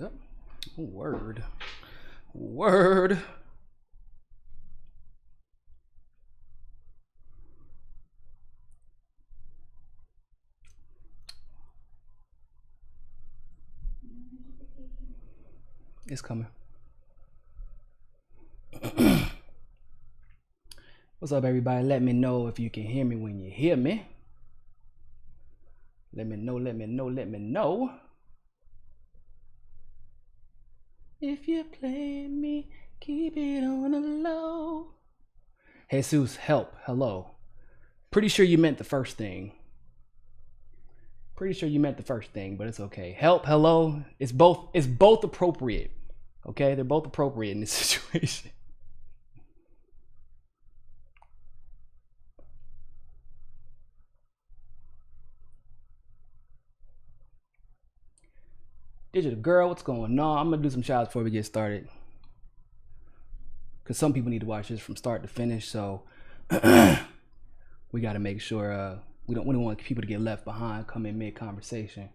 Yep. Word. Word. It's coming. What's up, everybody? Let me know if you can hear me when you hear me. Let me know, let me know, let me know. If you play me, keep it on the low. Jesus, help, hello. Pretty sure you meant the first thing. Pretty sure you meant the first thing, but it's okay. Help, hello. It's both appropriate. Okay, they're both appropriate in this situation. Digital girl, what's going on? I'm gonna do some shout outs before we get started, because some people need to watch this from start to finish. So we got to make sure we don't want people to get left behind. Come in mid conversation.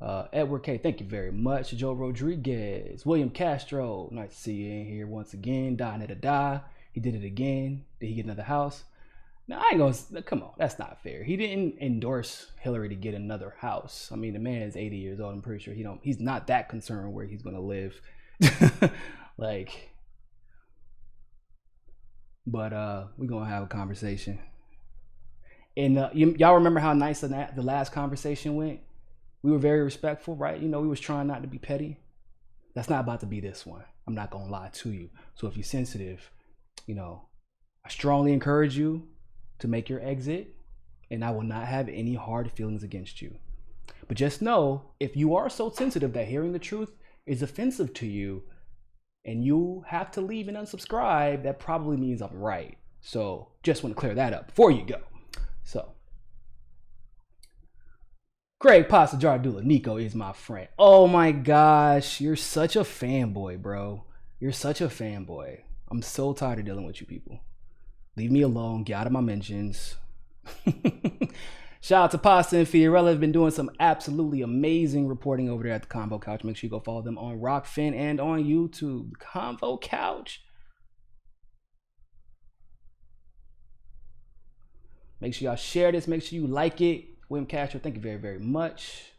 Edward K, thank you very much. Joe Rodriguez, William Castro, nice to see you in here once again. Dying at a die. He did it again. Did he get another house? Now I ain't gonna, come on, that's not fair. He didn't endorse Hillary to get another house. I mean, the man is 80 years old. I'm pretty sure he's not that concerned where he's gonna live. Like, but we're gonna have a conversation. And y'all remember how nice the last conversation went? We were very respectful, right? You know, we was trying not to be petty. That's not about to be this one. I'm not gonna lie to you. So if you're sensitive, you know, I strongly encourage you to make your exit, and I will not have any hard feelings against you. But just know, if you are so sensitive that hearing the truth is offensive to you and you have to leave and unsubscribe, that probably means I'm right. So just want to clear that up before you go. So Greg Pasta Jardula, Niko is my friend. Oh my gosh, you're such a fanboy, bro. You're such a fanboy. I'm so tired of dealing with you people. Leave me alone. Get out of my mentions. Shout out to Pasta and Fiorella. Have been doing some absolutely amazing reporting over there at the Convo Couch. Make sure you go follow them on Rockfin and on YouTube. Convo Couch. Make sure y'all share this. Make sure you like it. William Castro, thank you very, very much.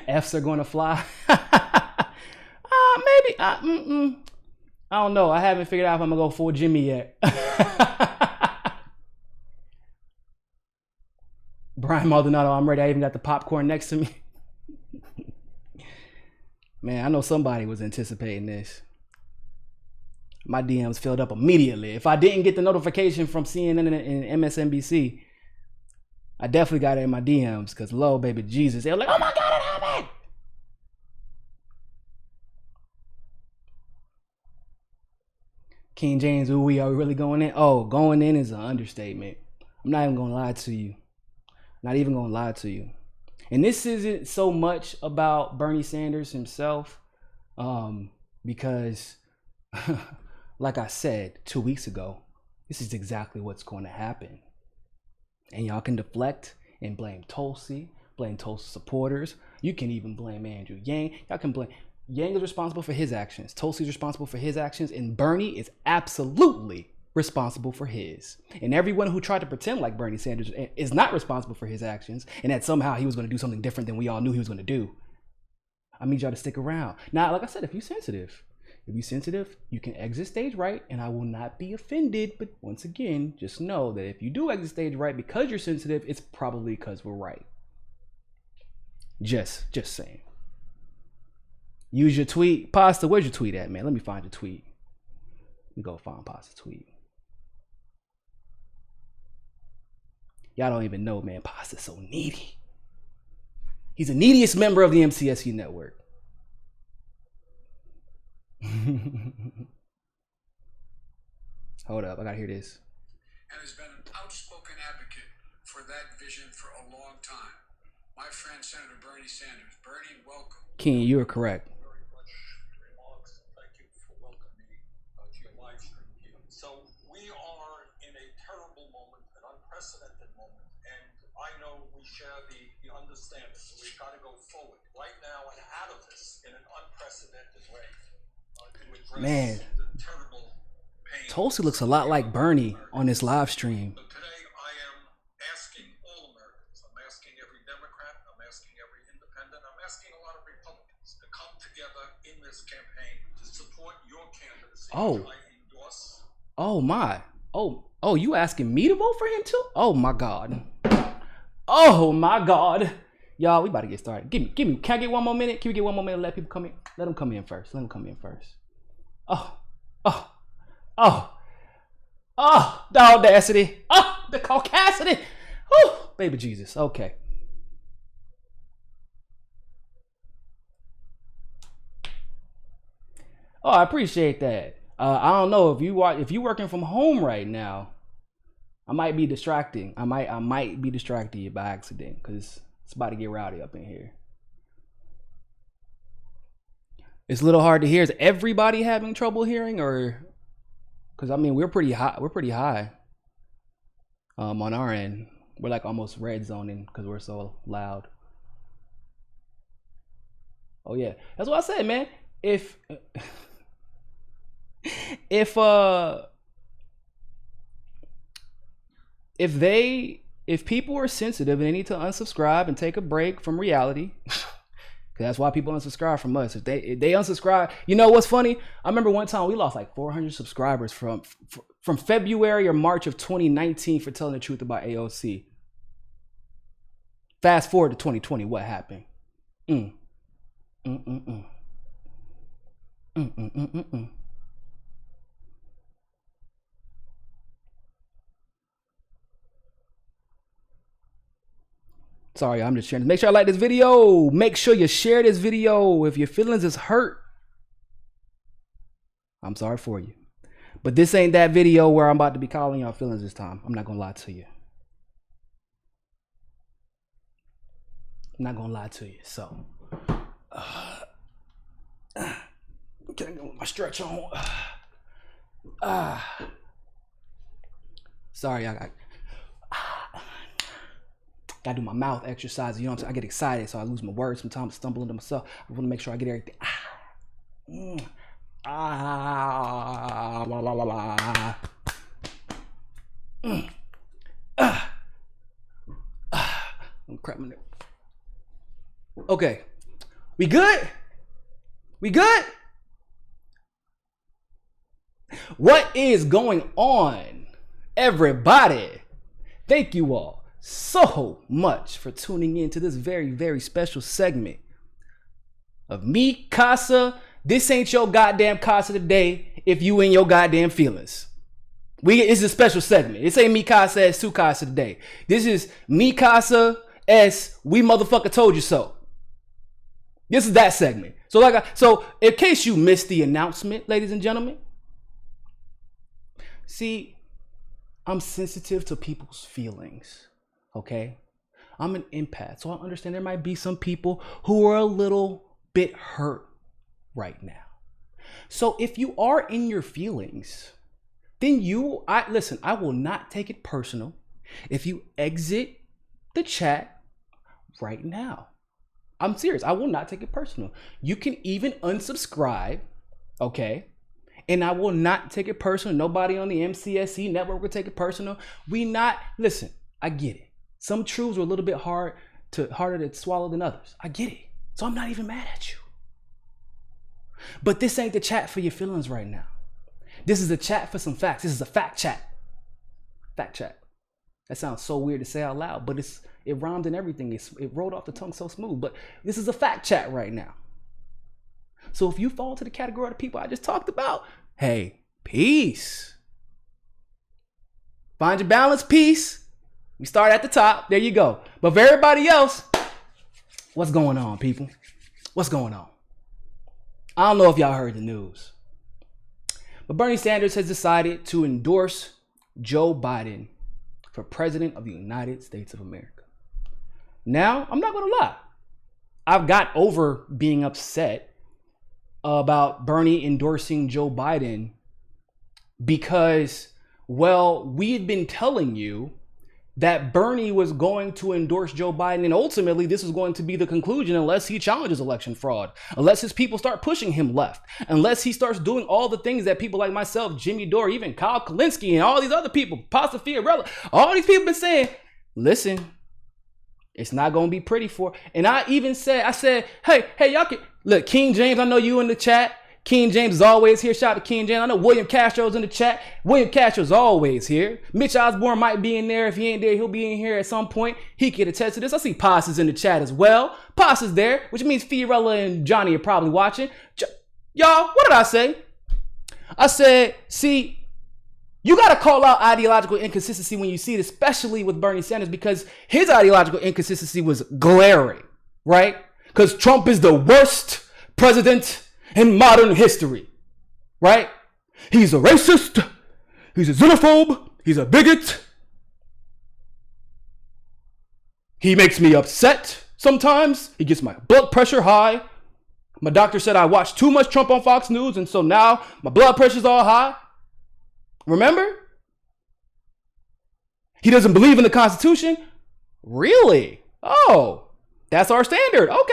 F's are going to fly. Maybe. I don't know. I haven't figured out if I'm going to go full Jimmy yet. Brian Maldonado, I'm ready. I even got the popcorn next to me. Man, I know somebody was anticipating this. My DMs filled up immediately. If I didn't get the notification from CNN and MSNBC, I definitely got it in my DMs, because low baby Jesus, they were like, oh my God, it happened. King James, are we really going in? Oh, going in is an understatement. I'm not even going to lie to you. Not even going to lie to you. And this isn't so much about Bernie Sanders himself, because like I said 2 weeks ago, this is exactly what's going to happen. And y'all can deflect and blame Tulsi, blame Tulsi supporters. You can even blame Andrew Yang. Y'all can blame. Yang is responsible for his actions. Tulsi is responsible for his actions. And Bernie is absolutely responsible for his. And everyone who tried to pretend like Bernie Sanders is not responsible for his actions and that somehow he was going to do something different than we all knew he was going to do. I need y'all to stick around. Now, like I said, if you're sensitive, you can exit stage right, and I will not be offended. But once again, just know that if you do exit stage right because you're sensitive, it's probably because we're right. Just saying. Use your tweet. Pasta, where's your tweet at, man? Let me find your tweet. Let me go find Pasta's tweet. Y'all don't even know, man. Pasta's so needy. He's the neediest member of the MCSU network. Hold up, I gotta hear this. And has been an outspoken advocate for that vision for a long time. My friend, Senator Bernie Sanders. Bernie, welcome. King, you are correct. Very much remarks. Thank you for welcoming me to your live stream here. So we are in a terrible moment, an unprecedented moment, and I know we share the understanding. So we've got to go forward right now and out of this in an unprecedented way to address Man, the terrible pain. Tulsi looks a lot like Bernie on this live stream. So today I am asking all Americans, I'm asking every Democrat, I'm asking every independent, I'm asking a lot of Republicans to come together in this campaign to support your candidacy, which I endorse. Oh my. Oh, you asking me to vote for him too? Oh my God. Oh my God. Y'all, we about to get started. Can I get one more minute? Can we get one more minute? Let people come in. Let them come in first. Oh, the audacity. Oh, the caucasity. Oh, baby Jesus. Okay. Oh, I appreciate that. I don't know if you working from home right now. I might be distracting. I might be distracting you by accident because it's about to get rowdy up in here. It's a little hard to hear. Is everybody having trouble hearing, or because I mean we're pretty high. On our end, we're like almost red zoning because we're so loud. Oh yeah, that's what I said, man. If people are sensitive and they need to unsubscribe and take a break from reality, because that's why people unsubscribe from us. If they unsubscribe, you know what's funny? I remember one time we lost like 400 subscribers from February or March of 2019 for telling the truth about AOC. Fast forward to 2020, what happened? Sorry, I'm just sharing. Make sure I like this video. Make sure you share this video. If your feelings is hurt, I'm sorry for you. But this ain't that video where I'm about to be calling y'all feelings this time. I'm not going to lie to you. I'm not going to lie to you. So, can I get my stretch on? Sorry, I gotta do my mouth exercise. You know what I'm saying? I get excited, so I lose my words sometimes, stumble into myself. I want to make sure I get everything. I'm crap my neck. Okay, we good? We good? What is going on, everybody? Thank you all so much for tuning in to this very, very special segment of me, Casa. This ain't your goddamn Casa today if you in your goddamn feelings. It's a special segment. This ain't me, Casa, as two Casa today. This is me, Casa, as we motherfucker told you so. This is that segment. So in case you missed the announcement, ladies and gentlemen, see, I'm sensitive to people's feelings. Okay, I'm an empath, so I understand there might be some people who are a little bit hurt right now. So if you are in your feelings, then listen, I will not take it personal if you exit the chat right now. I'm serious. I will not take it personal. You can even unsubscribe, okay? And I will not take it personal. Nobody on the MCSC network will take it personal. Listen, I get it. Some truths are a little bit harder to swallow than others. I get it. So I'm not even mad at you. But this ain't the chat for your feelings right now. This is a chat for some facts. This is a fact chat. Fact chat. That sounds so weird to say out loud, but it rhymed and everything. It rolled off the tongue so smooth. But this is a fact chat right now. So if you fall to the category of the people I just talked about, hey, peace. Find your balance, peace. We start at the top. There you go. But for everybody else, what's going on, people? What's going on? I don't know if y'all heard the news, but Bernie Sanders has decided to endorse Joe Biden for president of the United States of America. Now, I'm not going to lie. I've got over being upset about Bernie endorsing Joe Biden because, well, we had been telling you that Bernie was going to endorse Joe Biden, and ultimately this is going to be the conclusion unless he challenges election fraud, unless his people start pushing him left, unless he starts doing all the things that people like myself, Jimmy Dore, even Kyle Kalinske, and all these other people, Pasta Fiorella, all these people been saying, listen, it's not going to be pretty for. And I even said, hey, y'all can look, King James, I know you in the chat. King James is always here. Shout out to King James. I know William Castro's in the chat. William Castro's always here. Mitch Osborne might be in there. If he ain't there, he'll be in here at some point. He can attest to this. I see Paz is in the chat as well. Paz is there, which means Fiorella and Johnny are probably watching. Y'all, what did I say? I said, see, you got to call out ideological inconsistency when you see it, especially with Bernie Sanders, because his ideological inconsistency was glaring, right? Because Trump is the worst president in modern history, right? He's a racist. He's a xenophobe. He's a bigot. He makes me upset sometimes. He gets my blood pressure high. My doctor said I watched too much Trump on Fox News, and so now my blood pressure's all high. Remember? He doesn't believe in the Constitution? Really? Oh, that's our standard. Okay.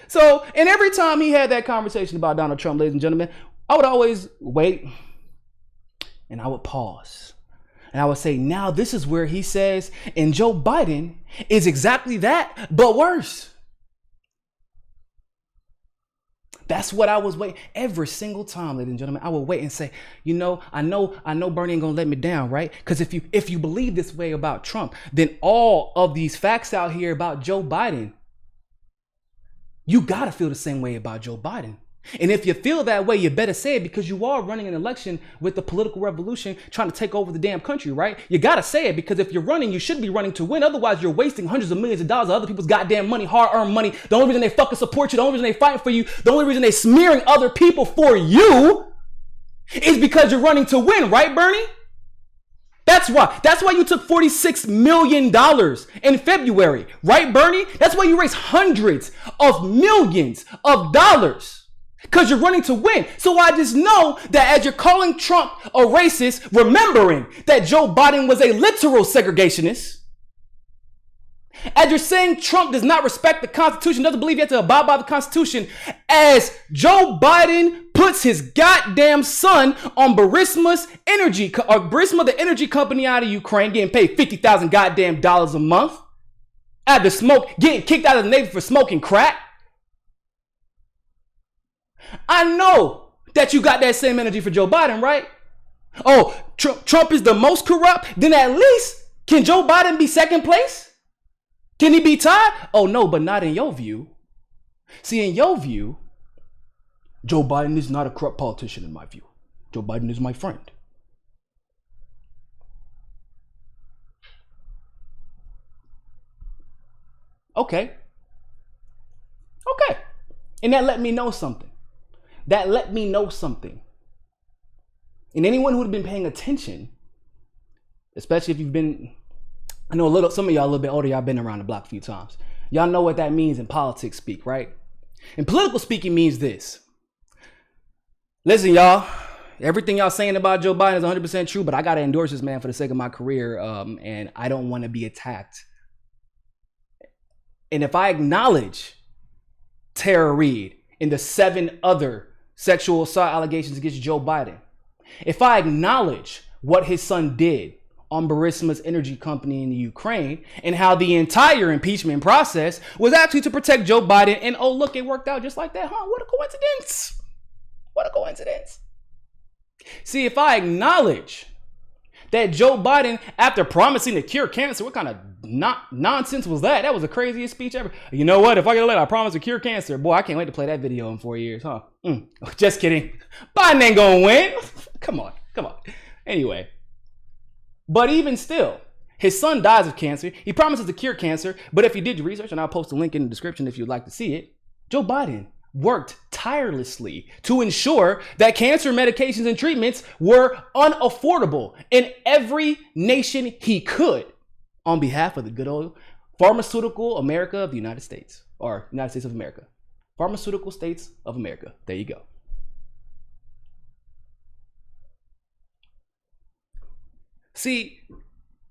So, and every time he had that conversation about Donald Trump, ladies and gentlemen, I would always wait and I would pause. And I would say, now this is where he says, and Joe Biden is exactly that, but worse. That's what I was waiting every single time, ladies and gentlemen. I would wait and say, I know Bernie ain't gonna let me down, right? Because if you believe this way about Trump, then all of these facts out here about Joe Biden, you gotta feel the same way about Joe Biden. And if you feel that way, you better say it, because you are running an election with the political revolution trying to take over the damn country, right? You gotta say it, because if you're running, you should be running to win. Otherwise, you're wasting hundreds of millions of dollars of other people's goddamn money, hard-earned money. The only reason they fucking support you, the only reason they fighting for you, the only reason they smearing other people for you is because you're running to win, right, Bernie? That's why you took $46 million in February, right, Bernie? That's why you raised hundreds of millions of dollars. Because you're running to win. So I just know that as you're calling Trump a racist, remembering that Joe Biden was a literal segregationist, as you're saying Trump does not respect the Constitution, doesn't believe you have to abide by the Constitution, as Joe Biden puts his goddamn son on Burisma's Burisma, the energy company out of Ukraine, getting paid $50,000 goddamn dollars a month, after getting kicked out of the Navy for smoking crack. I know that you got that same energy for Joe Biden, right? Oh, Trump is the most corrupt? Then at least, can Joe Biden be second place? Can he be tied? Oh, no, but not in your view. See, in your view, Joe Biden is not a corrupt politician in my view. Joe Biden is my friend. Okay. And that let me know something. And anyone who had been paying attention, especially if you've been, I know some of y'all a little bit older, y'all been around the block a few times. Y'all know what that means in politics speak, right? In political speaking means this. Listen, y'all, everything y'all saying about Joe Biden is 100% true, but I got to endorse this man for the sake of my career, and I don't want to be attacked. And if I acknowledge Tara Reid and the 7 other sexual assault allegations against Joe Biden, if I acknowledge what his son did on Burisma's energy company in the Ukraine, and how the entire impeachment process was actually to protect Joe Biden, and oh look, it worked out just like that, huh? What a coincidence. See, if I acknowledge that Joe Biden, after promising to cure cancer, what kind of nonsense was that? That was the craziest speech ever. You know what? If I get elected, I promise to cure cancer. Boy, I can't wait to play that video in 4 years, huh? Just kidding. Biden ain't gonna win. Come on. Anyway, but even still, his son dies of cancer. He promises to cure cancer, but if you did your research, and I'll post a link in the description if you'd like to see it, Joe Biden worked tirelessly to ensure that cancer medications and treatments were unaffordable in every nation he could on behalf of the good old pharmaceutical America of the United States, or United States of America. Pharmaceutical states of America. There you go. See,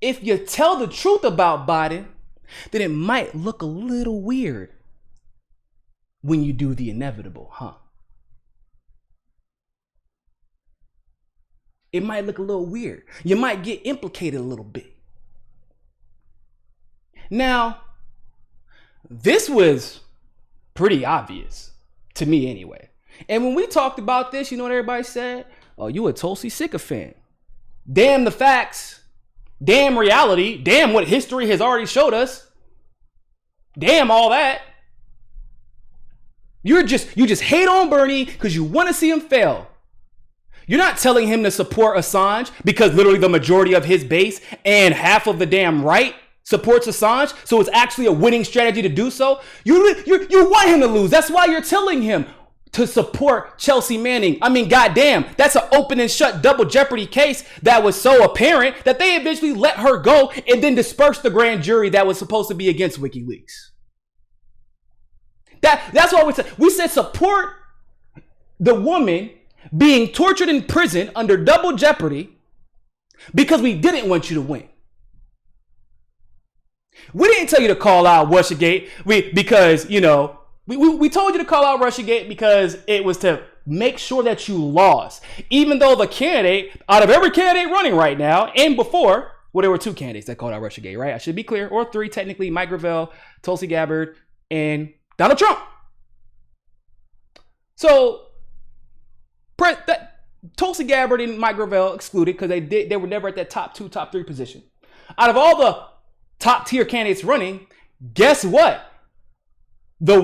if you tell the truth about Biden, then it might look a little weird when you do the inevitable, huh? It might look a little weird. You might get implicated a little bit. Now, this was pretty obvious to me anyway. And when we talked about this, you know what everybody said? Oh, you a Tulsi sycophant. Damn the facts. Damn reality. Damn what history has already showed us. Damn all that. You just hate on Bernie because you want to see him fail. You're not telling him to support Assange because literally the majority of his base and half of the damn right supports Assange. So it's actually a winning strategy to do so. You want him to lose. That's why you're telling him to support Chelsea Manning. I mean, goddamn, that's an open and shut double jeopardy case that was so apparent that they eventually let her go and then dispersed the grand jury that was supposed to be against WikiLeaks. That's why we said support the woman being tortured in prison under double jeopardy because we didn't want you to win. We didn't tell you to call out Russiagate because, you know, we told you to call out Russiagate because it was to make sure that you lost. Even though the candidate, out of every candidate running right now and before, well, there were 2 candidates that called out Russiagate, right? I should be clear. Or 3 technically, Mike Gravel, Tulsi Gabbard, and Donald Trump. So Tulsi Gabbard and Mike Gravel excluded because they were never at that top 2, top 3 position. Out of all the top tier candidates running, guess what? The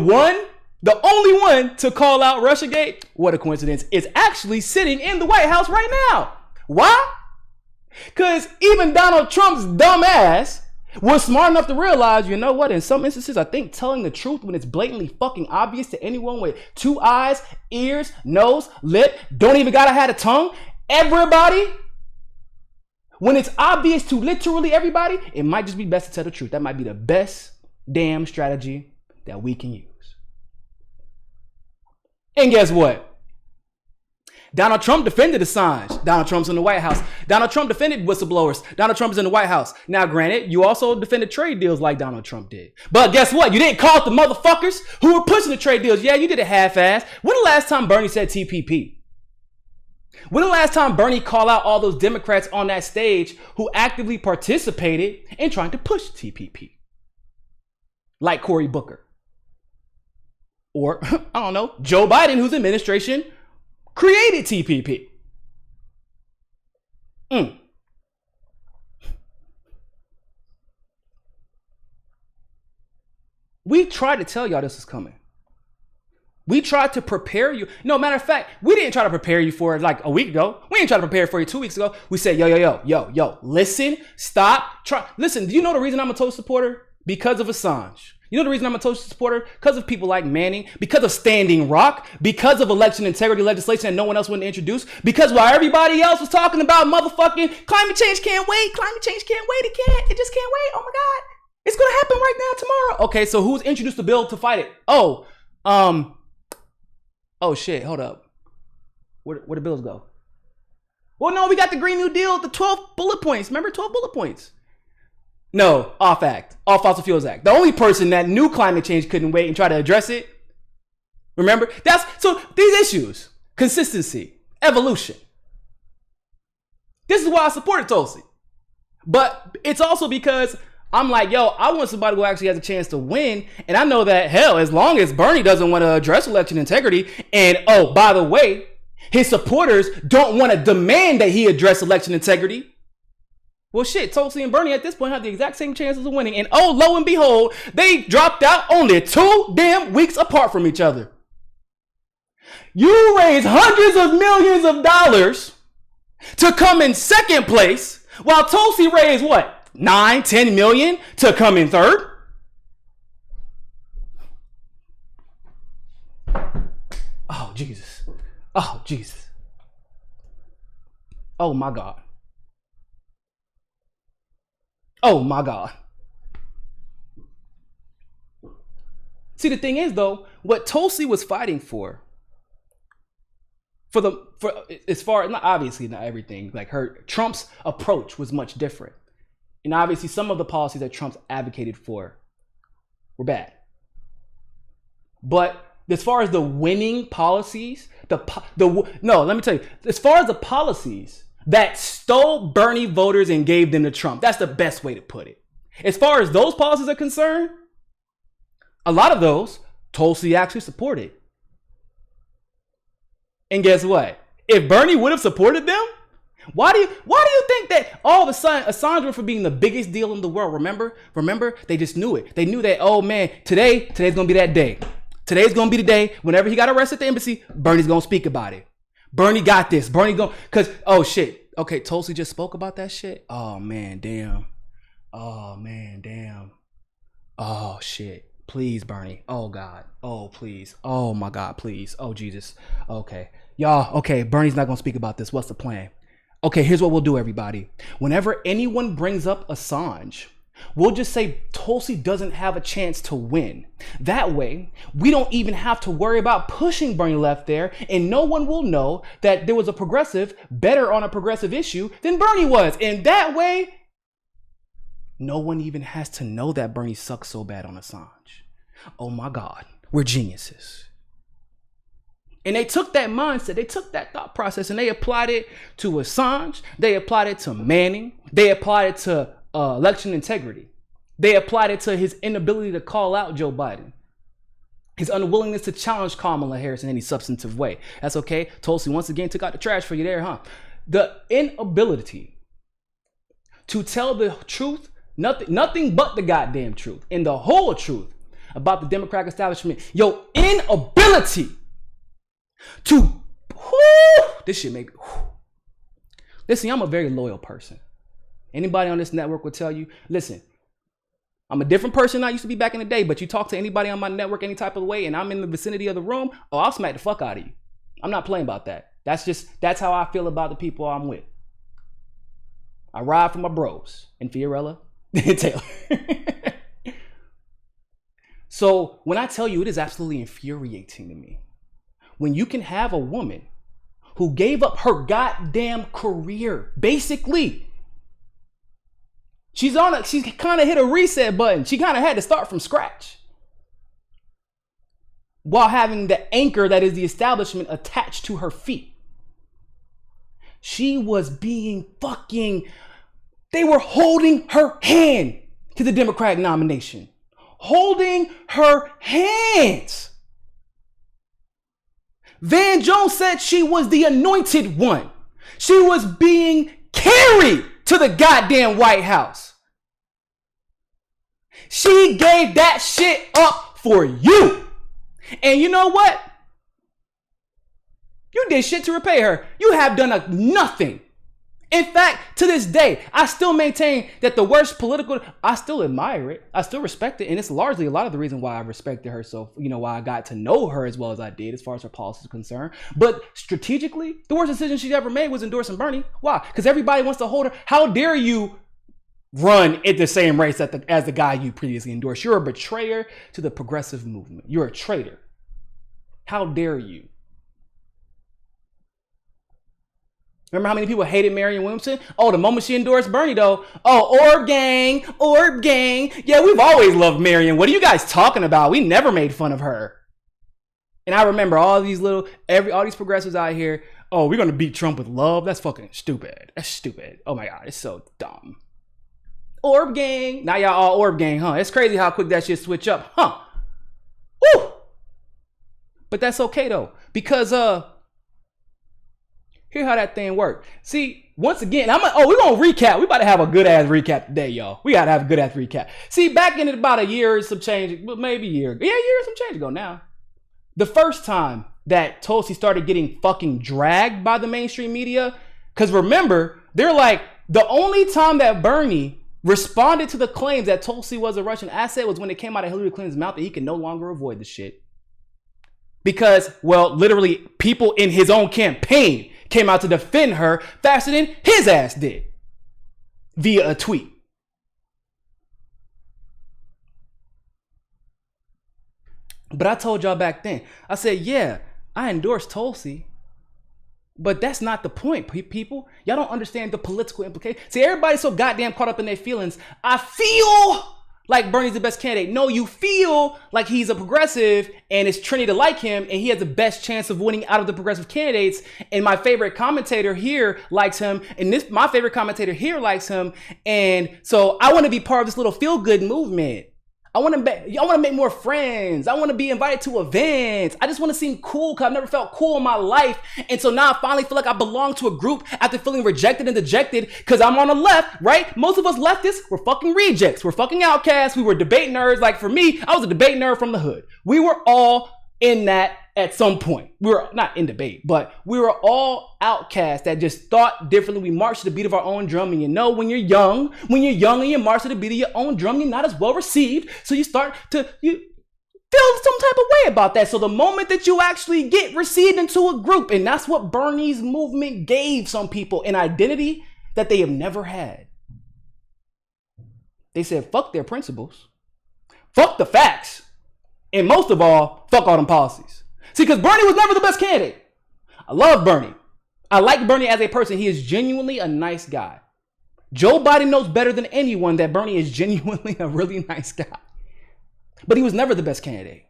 only one to call out Russiagate, what a coincidence, is actually sitting in the White House right now. Why? Because even Donald Trump's dumb ass was smart enough to realize, you know what, in some instances, I think telling the truth when it's blatantly fucking obvious to anyone with 2 eyes, ears, nose, lip, don't even gotta have a tongue, everybody, when it's obvious to literally everybody, it might just be best to tell the truth. That might be the best damn strategy that we can use. And guess what? Donald Trump defended Assange. Donald Trump's in the White House. Donald Trump defended whistleblowers. Donald Trump's in the White House. Now, granted, you also defended trade deals like Donald Trump did. But guess what? You didn't call out the motherfuckers who were pushing the trade deals. Yeah, you did it half-assed. When the last time Bernie said TPP? When the last time Bernie called out all those Democrats on that stage who actively participated in trying to push TPP? Like Cory Booker. Or, I don't know, Joe Biden, whose administration created TPP. We tried to tell y'all this is coming. We tried to prepare you. No, matter of fact, we didn't try to prepare you for it like a week ago. We didn't try to prepare for you 2 weeks ago. We said, yo, listen, stop, try. Listen, do you know the reason I'm a Tulsi supporter? Because of Assange. You know the reason I'm a Tulsi supporter? Because of people like Manning, because of Standing Rock, because of election integrity legislation that no one else wanted to introduce, because while everybody else was talking about motherfucking climate change can't wait, it just can't wait, oh my God, it's gonna happen right now, tomorrow. Okay, so who's introduced the bill to fight it? Oh shit, hold up. Where the bills go? Well, no, we got the Green New Deal, the 12 bullet points. Remember 12 bullet points? No, off Fossil Fuels Act. The only person that knew climate change couldn't wait and try to address it. Remember? So these issues, consistency, evolution. This is why I supported Tulsi. But it's also because I'm like, yo, I want somebody who actually has a chance to win. And I know that, hell, as long as Bernie doesn't want to address election integrity, and oh, by the way, his supporters don't want to demand that he address election integrity. Well, shit, Tulsi and Bernie at this point have the exact same chances of winning. And oh, lo and behold, they dropped out only 2 damn weeks apart from each other. You raised hundreds of millions of dollars to come in second place, while Tulsi raised what? 9, 10 million to come in third? Oh, Jesus. Oh, Jesus. Oh, my God. Oh my God. See, the thing is though, what Tulsi was fighting for as far, not obviously not everything, like Trump's approach was much different. And obviously some of the policies that Trump's advocated for were bad. But as far as the winning policies, let me tell you, as far as the policies that stole Bernie voters and gave them to Trump, that's the best way to put it. As far as those policies are concerned, a lot of those Tulsi actually supported. And guess what? If Bernie would have supported them, why do you think that all of a sudden Assange went from being the biggest deal in the world? Remember, they just knew it. They knew that, oh man, today's gonna be that day. Today's gonna be the day. Whenever he got arrested at the embassy, Bernie's gonna speak about it. Bernie got this. Oh shit. Okay, Tulsi just spoke about that shit. Oh man, damn. Oh shit. Please, Bernie. Oh God. Oh please. Oh my God, please. Oh Jesus. Okay. Y'all, okay, Bernie's not gonna speak about this. What's the plan? Okay, here's what we'll do, everybody. Whenever anyone brings up Assange, we'll just say Tulsi doesn't have a chance to win. That way, we don't even have to worry about pushing Bernie left there, and no one will know that there was a progressive better on a progressive issue than Bernie was. And that way, no one even has to know that Bernie sucks so bad on Assange. Oh my God, we're geniuses. And they took that mindset, they took that thought process, and they applied it to Assange. They applied it to Manning. They applied it to election integrity. They applied it to his inability to call out Joe Biden. His unwillingness to challenge Kamala Harris in any substantive way. That's okay. Tulsi once again took out the trash for you there, huh? The inability to tell the truth, nothing but the goddamn truth, and the whole truth about the Democratic establishment. Your inability to, this shit make me, listen, I'm a very loyal person. Anybody on this network will tell you, listen, I'm a different person than I used to be back in the day, but you talk to anybody on my network any type of way and I'm in the vicinity of the room, oh, I'll smack the fuck out of you. I'm not playing about that. That's how I feel about the people I'm with. I ride for my bros and Fiorella and Taylor. So when I tell you, it is absolutely infuriating to me when you can have a woman who gave up her goddamn career, basically. She's kind of hit a reset button. She kind of had to start from scratch while having the anchor that is the establishment attached to her feet. She was being they were holding her hand to the Democratic nomination. Holding her hands. Van Jones said she was the anointed one. She was being carried to the goddamn White House. She gave that shit up for you. And you know what? You did shit to repay her. You have done nothing. In fact, to this day, I still maintain that the worst I still admire it. I still respect it. And it's largely a lot of the reason why I respected her. So, why I got to know her as well as I did as far as her policies are concerned. But strategically, the worst decision she ever made was endorsing Bernie. Why? Because everybody wants to hold her. How dare you run at the same race as the guy you previously endorsed? You're a betrayer to the progressive movement. You're a traitor. How dare you? Remember how many people hated Marianne Williamson? Oh, the moment she endorsed Bernie, though. Oh, Orb gang. Yeah, we've always loved Marianne. What are you guys talking about? We never made fun of her. And I remember all these progressives out here. Oh, we're going to beat Trump with love? That's fucking stupid. That's stupid. Oh my God, it's so dumb. Orb gang. Now y'all all Orb gang, huh? It's crazy how quick that shit switch up, huh? Woo! But that's okay, though. Because, here's how that thing worked. See, once again, we're going to recap. We about to have a good ass recap today, y'all. We got to have a good ass recap. See, back in about a year or some change, maybe a year. Yeah, a year or some change ago now. The first time that Tulsi started getting fucking dragged by the mainstream media, because remember, they're like, the only time that Bernie responded to the claims that Tulsi was a Russian asset was when it came out of Hillary Clinton's mouth that he could no longer avoid the shit. Because, well, literally, people in his own campaign came out to defend her faster than his ass did via a tweet. But I told y'all back then, I said, yeah, I endorsed Tulsi. But that's not the point, people. Y'all don't understand the political implications. See, everybody's so goddamn caught up in their feelings. I feel like Bernie's the best candidate. No, you feel like he's a progressive and it's trendy to like him and he has the best chance of winning out of the progressive candidates. And my favorite commentator here likes him. And my favorite commentator here likes him. And so I want to be part of this little feel-good movement. I want to make more friends. I want to be invited to events. I just want to seem cool because I've never felt cool in my life. And so now I finally feel like I belong to a group after feeling rejected and dejected because I'm on the left, right? Most of us leftists were fucking rejects. We're fucking outcasts. We were debate nerds. Like for me, I was a debate nerd from the hood. We were all in that at some point. We were not in debate, but we were all outcasts that just thought differently. We marched to the beat of our own drum. And you know, when you're young and you march to the beat of your own drum, you're not as well feel some type of way about that. So the moment that you actually get received into a group, and that's what Bernie's movement gave some people, an identity that they have never had. They said, fuck their principles, fuck the facts, and most of all, fuck all them policies. See, because Bernie was never the best candidate. I love Bernie. I like Bernie as a person. He is genuinely a nice guy. Joe Biden knows better than anyone that Bernie is genuinely a really nice guy. But he was never the best candidate.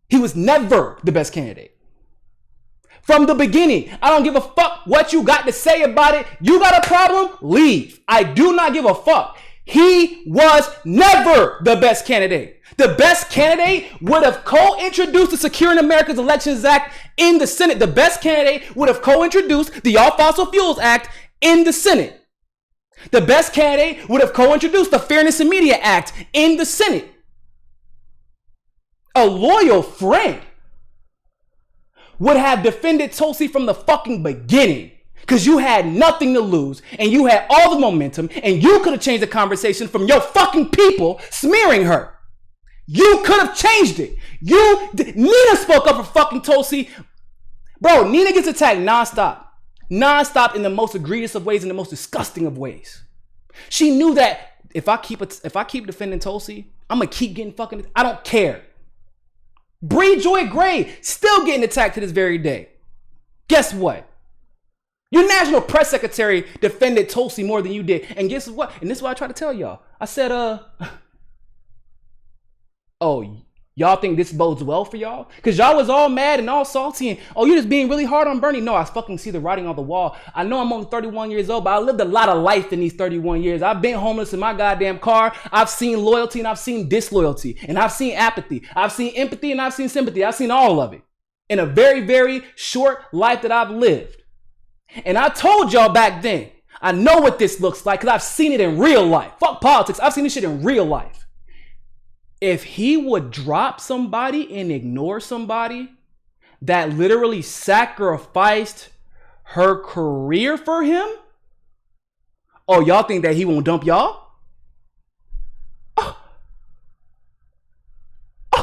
He was never the best candidate. From the beginning, I don't give a fuck what you got to say about it. You got a problem? Leave. I do not give a fuck. He was never the best candidate. The best candidate would have co-introduced the Securing America's Elections Act in the Senate. The best candidate would have co-introduced the All Fossil Fuels Act in the Senate. The best candidate would have co-introduced the Fairness in Media Act in the Senate. A loyal friend would have defended Tulsi from the fucking beginning. Because you had nothing to lose and you had all the momentum and you could have changed the conversation from your fucking people smearing her. You could have changed it. Nina spoke up for fucking Tulsi. Bro, Nina gets attacked nonstop. Nonstop in the most egregious of ways, in the most disgusting of ways. She knew that if I keep defending Tulsi, I'm going to keep getting fucking, I don't care. Bree Joy Gray still getting attacked to this very day. Guess what? Your national press secretary defended Tulsi more than you did. And guess what? And this is what I try to tell y'all. I said, oh, y'all think this bodes well for y'all? Because y'all was all mad and all salty and, oh, you're just being really hard on Bernie. No, I fucking see the writing on the wall. I know I'm only 31 years old, but I lived a lot of life in these 31 years. I've been homeless in my goddamn car. I've seen loyalty and I've seen disloyalty. And I've seen apathy. I've seen empathy and I've seen sympathy. I've seen all of it in a very, very short life that I've lived. And I told y'all back then, I know what this looks like because I've seen it in real life. Fuck politics. I've seen this shit in real life. If he would drop somebody and ignore somebody that literally sacrificed her career for him, oh, y'all think that he won't dump y'all? Oh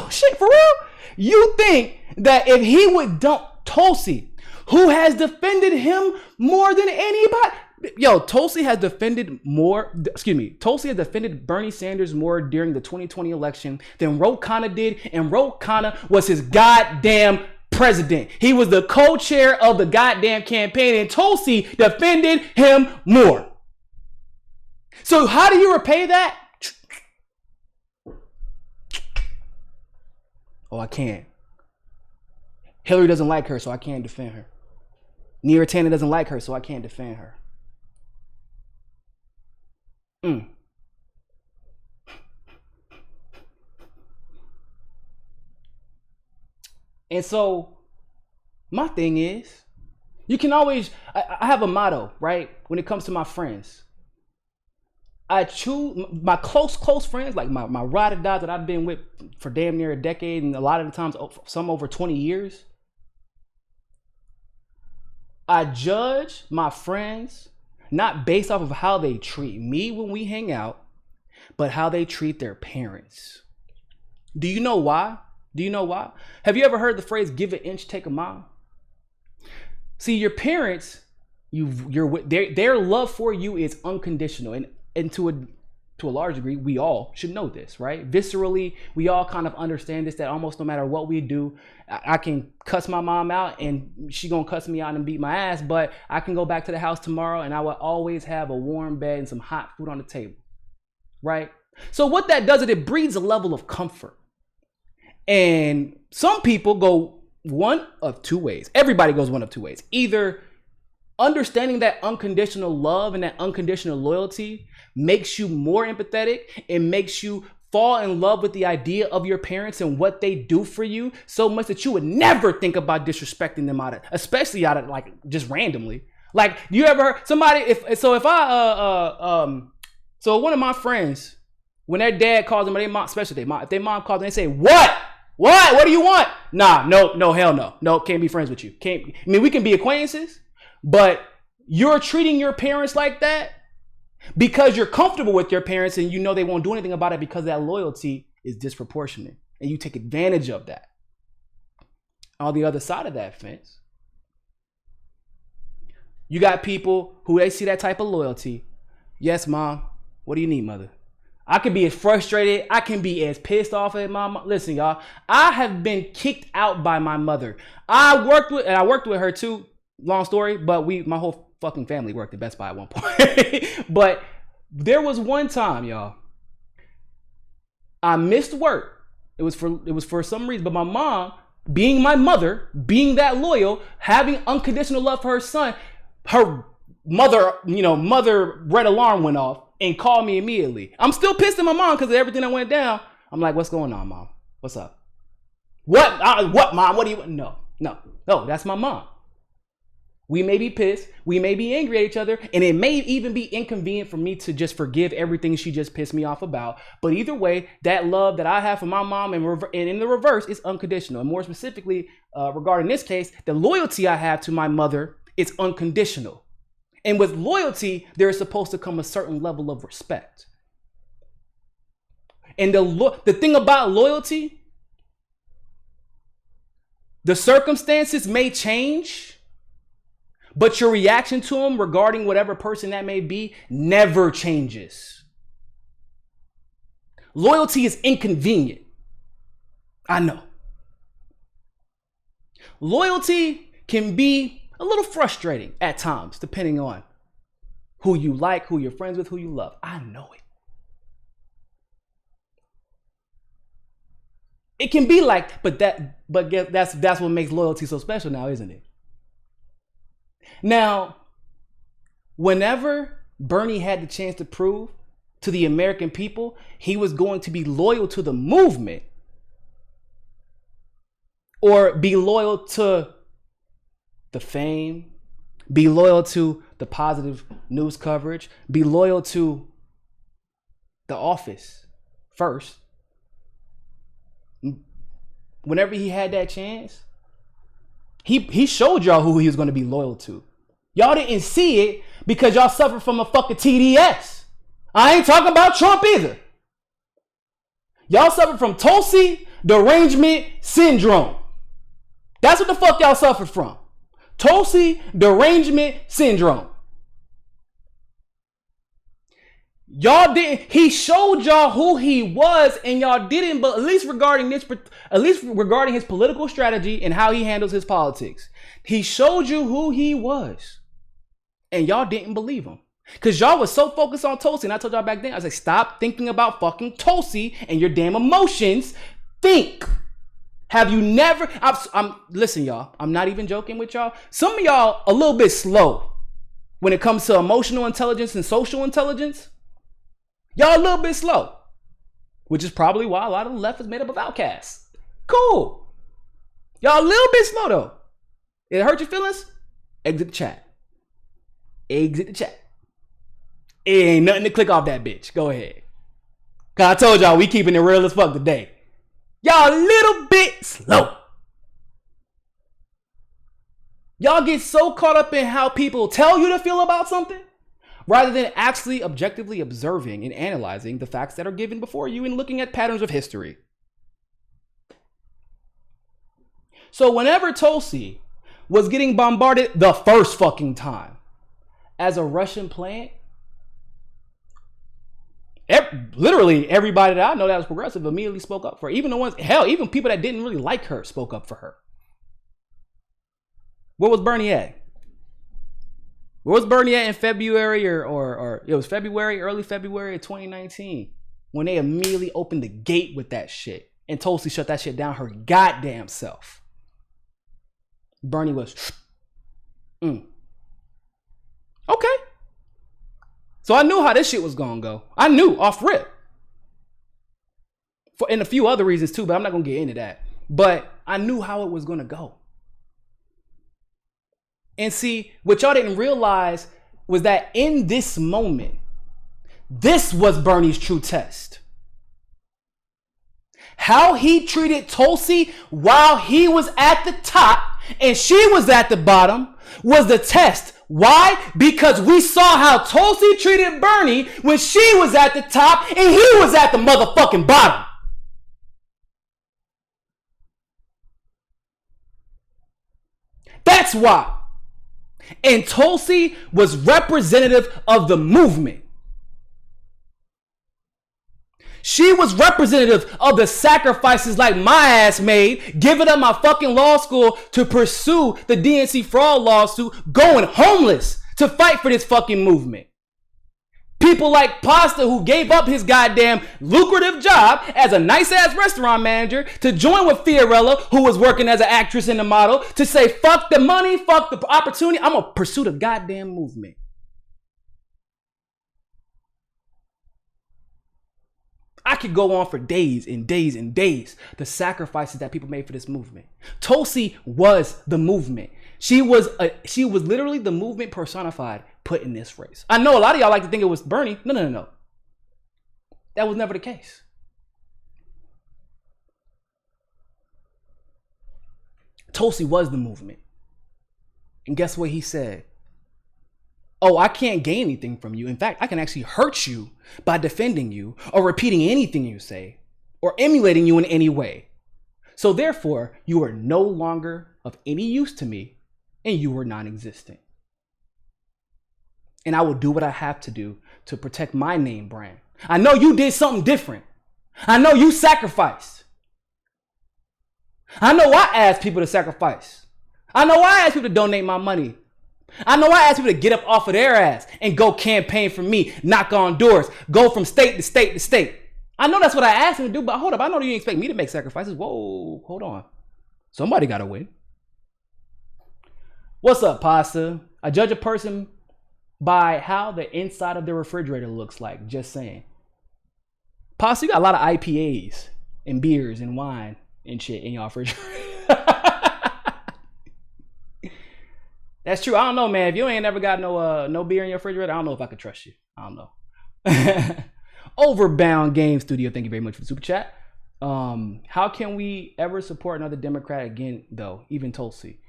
shit, for real? You think that if he would dump Tulsi, who has defended him more than anybody? Yo, Tulsi has defended Bernie Sanders more during the 2020 election than Ro Khanna did, and Ro Khanna was his goddamn president. He was the co-chair of the goddamn campaign, and Tulsi defended him more. So how do you repay that? Oh, I can't. Hillary doesn't like her, so I can't defend her. Neera Tanden doesn't like her, so I can't defend her. And so my thing is, you can always, I have a motto, right? When it comes to my friends, I choose my close friends, like my ride or die that I've been with for damn near a decade, and a lot of the times, some over 20 years. I judge my friends not based off of how they treat me when we hang out, but how they treat their parents. Do you know why? Have you ever heard the phrase, give an inch, take a mile? See, your parents, their love for you is unconditional. And to to a large degree, we all should know this, right? Viscerally, we all kind of understand this, that almost no matter what we do, I can cuss my mom out and she gonna cuss me out and beat my ass, but I can go back to the house tomorrow and I will always have a warm bed and some hot food on the table, right? So what that does is it breeds a level of comfort. And some people go one of two ways. Everybody goes one of two ways. Either understanding that unconditional love and that unconditional loyalty makes you more empathetic and makes you fall in love with the idea of your parents and what they do for you so much that you would never think about disrespecting them especially out of like just randomly. Like, you ever heard somebody, so one of my friends, when their dad calls them, or their mom, especially if their mom calls them, they say, what do you want? Nah, no, hell no, can't be friends with you. We can be acquaintances, but you're treating your parents like that because you're comfortable with your parents and you know they won't do anything about it because that loyalty is disproportionate and you take advantage of that. On the other side of that fence, you got people who they see that type of loyalty. Yes, mom. What do you need, mother? I can be as frustrated. I can be as pissed off at my mom. Listen, y'all, I have been kicked out by my mother. I worked with her too. Long story, but my whole fucking family worked at Best Buy at one point. But there was one time, y'all, I missed work. It was for some reason, but my mom, being my mother, being that loyal, having unconditional love for her son, her mother red alarm went off and called me immediately. I'm still pissed at my mom because of everything that went down. I'm like, what's going on, mom? What's up? What, mom? What do you want? No, that's my mom. We may be pissed, we may be angry at each other, and it may even be inconvenient for me to just forgive everything she just pissed me off about. But either way, that love that I have for my mom and in the reverse is unconditional. And more specifically, regarding this case, the loyalty I have to my mother is unconditional. And with loyalty, there is supposed to come a certain level of respect. And the thing about loyalty, the circumstances may change, but your reaction to them regarding whatever person that may be never changes. Loyalty is inconvenient. I know. Loyalty can be a little frustrating at times, depending on who you like, who you're friends with, who you love. I know it. It can be like, but that's what makes loyalty so special now, isn't it? Now, whenever Bernie had the chance to prove to the American people he was going to be loyal to the movement or be loyal to the fame, be loyal to the positive news coverage, be loyal to the office first, whenever he had that chance, he showed y'all who he was going to be loyal to. Y'all didn't see it because y'all suffered from a fucking TDS. I ain't talking about Trump either. Y'all suffered from Tulsi derangement syndrome. That's what the fuck y'all suffered from. Tulsi derangement syndrome. Y'all didn't. He showed y'all who he was, and y'all didn't. But at least regarding his political strategy and how he handles his politics, he showed you who he was, and y'all didn't believe him because y'all was so focused on Tulsi. And I told y'all back then, I was like, stop thinking about fucking Tulsi and your damn emotions. Think. Have you never? Listen, y'all. I'm not even joking with y'all. Some of y'all a little bit slow when it comes to emotional intelligence and social intelligence. Y'all a little bit slow, which is probably why a lot of the left is made up of outcasts. Cool. Y'all a little bit slow though. It hurt your feelings? Exit the chat. Exit the chat. It ain't nothing to click off that bitch. Go ahead. Cause I told y'all we keeping it real as fuck today. Y'all a little bit slow. Y'all get so caught up in how people tell you to feel about something rather than actually objectively observing and analyzing the facts that are given before you and looking at patterns of history. So whenever Tulsi was getting bombarded the first fucking time as a Russian plant, literally everybody that I know that was progressive immediately spoke up for her. Even the ones, hell, even people that didn't really like her spoke up for her. Where was Bernie at? Where was Bernie at in February or it was February, early February of 2019 when they immediately opened the gate with that shit and Tulsi shut that shit down her goddamn self. Bernie was, Okay. So I knew how this shit was gonna go. I knew off rip. And a few other reasons too, but I'm not gonna get into that. But I knew how it was gonna go. And see, what y'all didn't realize was that in this moment, this was Bernie's true test. How he treated Tulsi while he was at the top and she was at the bottom was the test. Why? Because we saw how Tulsi treated Bernie when she was at the top and he was at the motherfucking bottom. That's why. And Tulsi was representative of the movement. She was representative of the sacrifices like my ass made, giving up my fucking law school to pursue the DNC fraud lawsuit, going homeless to fight for this fucking movement. People like Pasta, who gave up his goddamn lucrative job as a nice ass restaurant manager to join with Fiorella, who was working as an actress and a model, to say fuck the money, fuck the opportunity, I'm gonna pursue the goddamn movement. I could go on for days and days and days. The sacrifices that people made for this movement. Tulsi was the movement. She was literally the movement personified, put in this race. I know a lot of y'all like to think it was Bernie. No. That was never the case. Tulsi was the movement. And guess what he said? Oh, I can't gain anything from you. In fact, I can actually hurt you by defending you or repeating anything you say or emulating you in any way. So therefore, you are no longer of any use to me and you are non-existent. And I will do what I have to do to protect my name brand. I know you did something different. I know you sacrificed. I know I asked people to sacrifice. I know I asked people to donate my money. I know I asked people to get up off of their ass and go campaign for me, knock on doors, go from state to state to state. I know that's what I asked them to do, but hold up. I know you didn't expect me to make sacrifices. Whoa, hold on. Somebody got to win. What's up, Pasta? I judge a person by how the inside of the refrigerator looks like. Just saying. Pasta, you got a lot of IPAs and beers and wine and shit in your refrigerator. That's true. I don't know, man. If you ain't never got no beer in your refrigerator, I don't know if I could trust you. I don't know. Overbound Game Studio, thank you very much for the super chat. How can we ever support another Democrat again, though? Even Tulsi.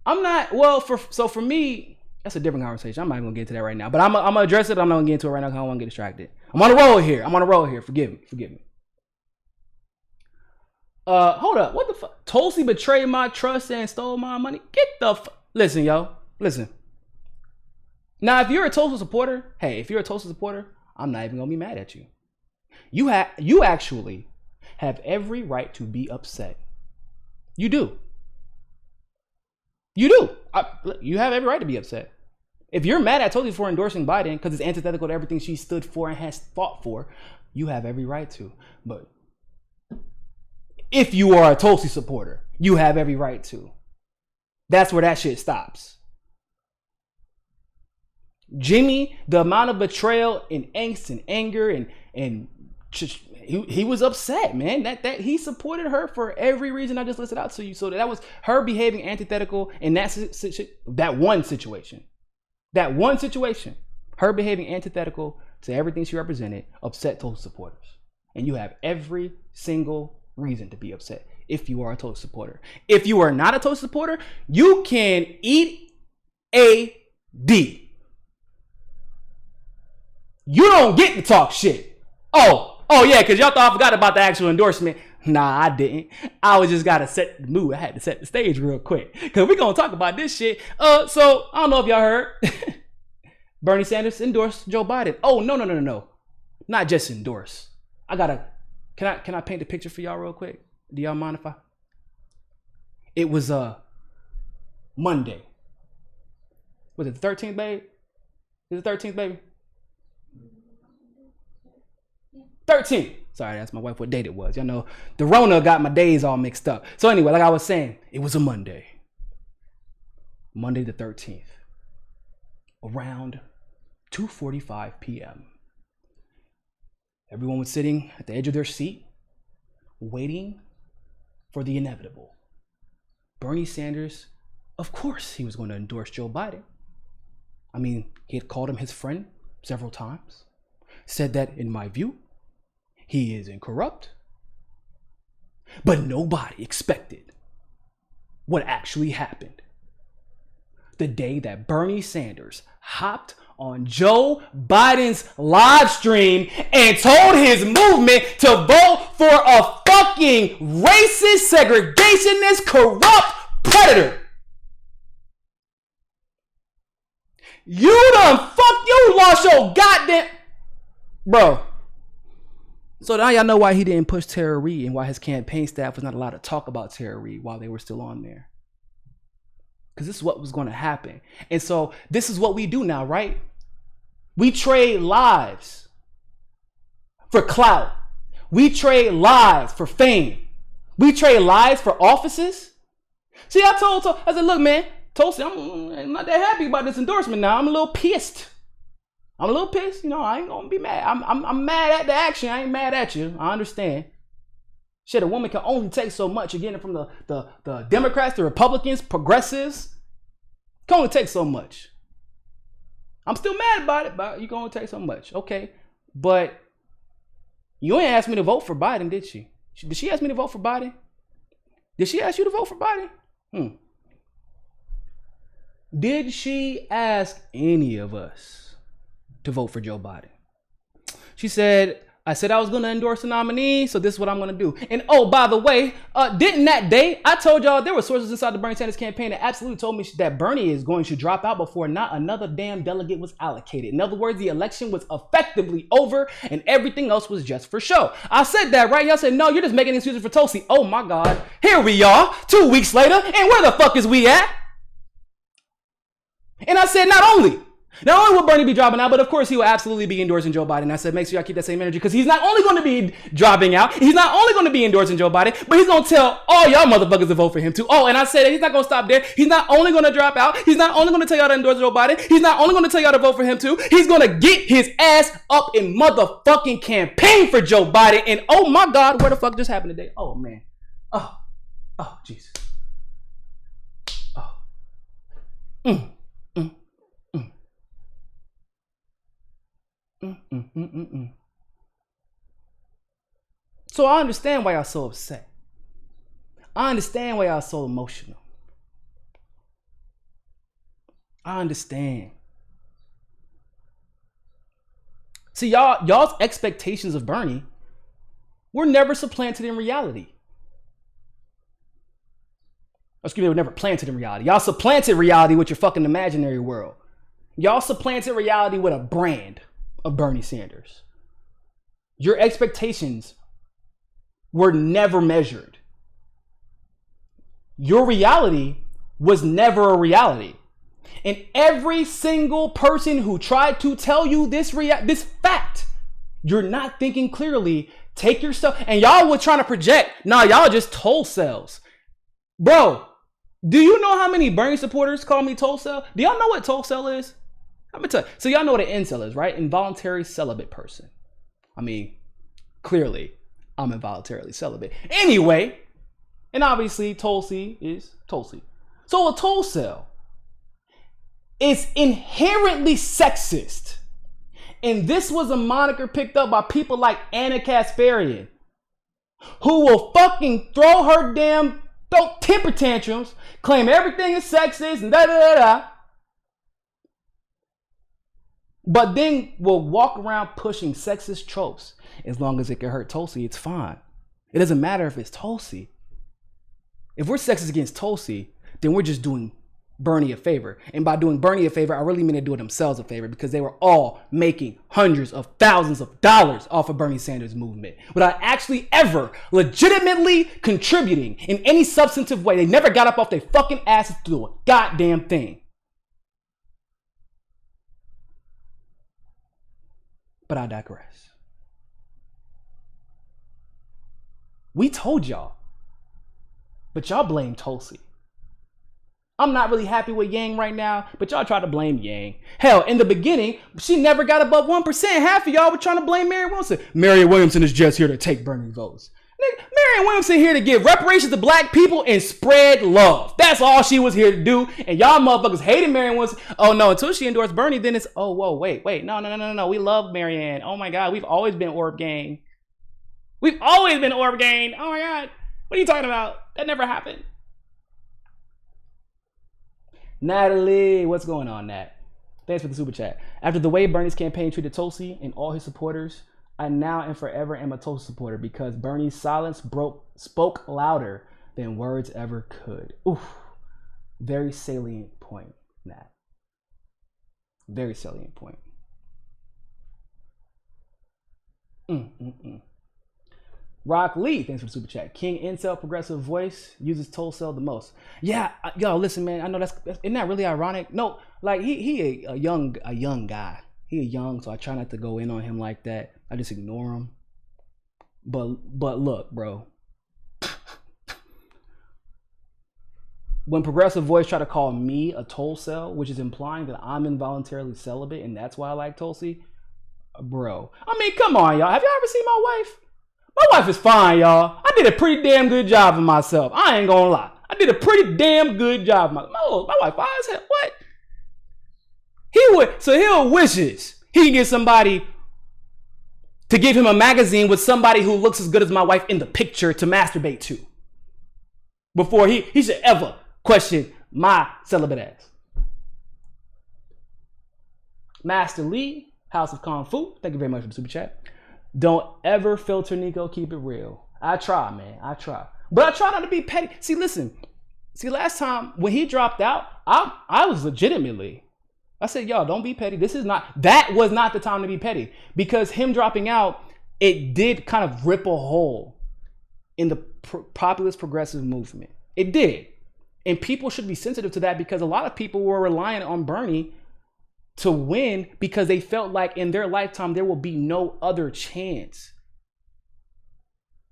I'm not. Well, for me, that's a different conversation. I'm not gonna get into that right now. But I'm gonna address it. I'm not gonna get into it right now because I don't want to get distracted. I'm on a roll here. Forgive me. Hold up. What the fuck? Tulsi betrayed my trust and stole my money. Get the listen, yo. Listen. Now, if you're a Tulsi supporter, I'm not even gonna be mad at you. You actually have every right to be upset. You do. You have every right to be upset. If you're mad at Tulsi for endorsing Biden because it's antithetical to everything she stood for and has fought for, you have every right to. But if you are a Tulsi supporter, you have every right to. That's where that shit stops. Jimmy, the amount of betrayal and angst and anger and he was upset, man. That he supported her for every reason I just listed out to you. So that was her behaving antithetical in that one situation. That one situation, her behaving antithetical to everything she represented, upset Tulsi supporters. And you have every single reason to be upset if you are a Tulsi supporter. If you are not a Tulsi supporter, you can eat a D. You don't get to talk shit. Oh yeah, because y'all thought I forgot about the actual endorsement. Nah, I didn't. I was just got to set the mood. I had to set the stage real quick because we're going to talk about this shit. So I don't know if y'all heard. Bernie Sanders endorsed Joe Biden. Oh, no. not just endorse. Can I paint the picture for y'all real quick? Do y'all mind if I? It was Monday. Was it the 13th, babe? Is it the 13th, baby? 13th. Sorry, that's my wife, what date it was. Y'all know, the Rona got my days all mixed up. So anyway, like I was saying, it was a Monday. Monday the 13th. Around 2:45 p.m. Everyone was sitting at the edge of their seat, waiting for the inevitable. Bernie Sanders, of course, he was going to endorse Joe Biden. I mean, he had called him his friend several times, said that, in my view, he is incorrupt. But nobody expected what actually happened. The day that Bernie Sanders hopped on Joe Biden's live stream and told his movement to vote for a fucking racist, segregationist, corrupt predator. You lost your goddamn... Bro. So now y'all know why he didn't push Tara Reade and why his campaign staff was not allowed to talk about Tara Reade while they were still on there. Because this is what was going to happen. And so this is what we do now, right? We trade lives for clout. We trade lives for fame. We trade lives for offices. See, I said, look, man, Tulsi, I'm not that happy about this endorsement now. I'm a little pissed. I'm a little pissed. You know, I ain't gonna be mad. I'm mad at the action. I ain't mad at you. I understand. Shit, a woman can only take so much. You're getting it from the Democrats, the Republicans, progressives. Can only take so much. I'm still mad about it, but you can only take so much. Okay. But you ain't asked me to vote for Biden, did she? Did she ask me to vote for Biden? Did she ask you to vote for Biden? Did she ask any of us to vote for Joe Biden? She said, I said I was going to endorse a nominee, so this is what I'm going to do. And oh, by the way, didn't that day, I told y'all there were sources inside the Bernie Sanders campaign that absolutely told me that Bernie is going to drop out before not another damn delegate was allocated. In other words, the election was effectively over and everything else was just for show. I said that, right? Y'all said, no, you're just making excuses for Tulsi. Oh my God. Here we are, 2 weeks later, and where the fuck is we at? And I said, not only will Bernie be dropping out, but of course he will absolutely be endorsing Joe Biden. I said, make sure y'all keep that same energy because he's not only going to be dropping out, he's not only going to be endorsing Joe Biden, but he's going to tell all y'all motherfuckers to vote for him too. Oh, and I said he's not going to stop there. He's not only going to drop out. He's not only going to tell y'all to endorse Joe Biden. He's not only going to tell y'all to vote for him too. He's going to get his ass up and motherfucking campaign for Joe Biden. And oh my God, where the fuck just happened today? Oh man. Oh, Jesus. Oh. So I understand why y'all so upset. I understand why y'all so emotional. I understand. See, y'all's expectations of Bernie were never supplanted in reality. Excuse me, they were never planted in reality. Y'all supplanted reality with your fucking imaginary world. Y'all supplanted reality with a brand of Bernie Sanders. Your expectations were never measured. Your reality was never a reality. And every single person who tried to tell you this fact, you're not thinking clearly. Take yourself, and y'all were trying to project. Nah, y'all just toll cells. Bro, do you know how many Bernie supporters call me toll cell? Do y'all know what toll cell is? I'm gonna tell you. So y'all know what an incel is, right? Involuntary celibate person. I mean, clearly, I'm involuntarily celibate. Anyway, and obviously Tulsi is Tulsi. So a toll cell is inherently sexist. And this was a moniker picked up by people like Anna Kasparian, who will fucking throw her damn temper tantrums, claim everything is sexist and da-da-da-da, but then will walk around pushing sexist tropes. As long as it can hurt Tulsi, it's fine. It doesn't matter if it's Tulsi. If we're sexist against Tulsi, then we're just doing Bernie a favor. And by doing Bernie a favor, I really mean to do themselves a favor, because they were all making hundreds of thousands of dollars off of Bernie Sanders' movement without actually ever legitimately contributing in any substantive way. They never got up off their fucking asses to do a goddamn thing. But I digress. We told y'all, but y'all blame Tulsi. I'm not really happy with Yang right now, but y'all try to blame Yang. Hell, in the beginning, she never got above 1%. Half of y'all were trying to blame Marianne Williamson. Marianne Williamson is just here to take Bernie votes. Marianne Williamson here to give reparations to black people and spread love. That's all she was here to do. And y'all motherfuckers hated Marianne Williamson. Oh no, until she endorsed Bernie, then it's, oh, whoa, wait. No. We love Marianne. Oh my God, we've always been Orb Gang. We've always been Orb Gang. Oh my God, what are you talking about? That never happened. Natalie, what's going on, Nat? Thanks for the super chat. After the way Bernie's campaign treated Tulsi and all his supporters, I now and forever am a Tulsi supporter, because Bernie's silence spoke louder than words ever could. Oof. Very salient point, Nat. Very salient point. Rock Lee, thanks for the super chat. King Incel progressive voice uses Tulsi the most. Yeah, yo, listen, man. I know isn't that really ironic? No, like he a young guy. He a young, so I try not to go in on him like that. I just ignore him. But look, bro. When progressive voice try to call me a Tulsi, which is implying that I'm involuntarily celibate and that's why I like Tulsi, bro. I mean, come on, y'all. Have y'all ever seen my wife? My wife is fine, y'all. I did a pretty damn good job of myself. I ain't gonna lie. I did a pretty damn good job of myself. My wife fine as hell. What? He'll wishes he can get somebody to give him a magazine with somebody who looks as good as my wife in the picture to masturbate to, before he should ever question my celibate ass. Master Lee, House of Kung Fu, thank you very much for the super chat. Don't ever filter Niko, keep it real. I try, man. I try. But I try not to be petty. See, listen. See, last time when he dropped out, I was legitimately, I said, y'all, don't be petty. That was not the time to be petty. Because him dropping out, it did kind of rip a hole in the populist progressive movement. It did. And people should be sensitive to that, because a lot of people were relying on Bernie to win because they felt like in their lifetime there will be no other chance.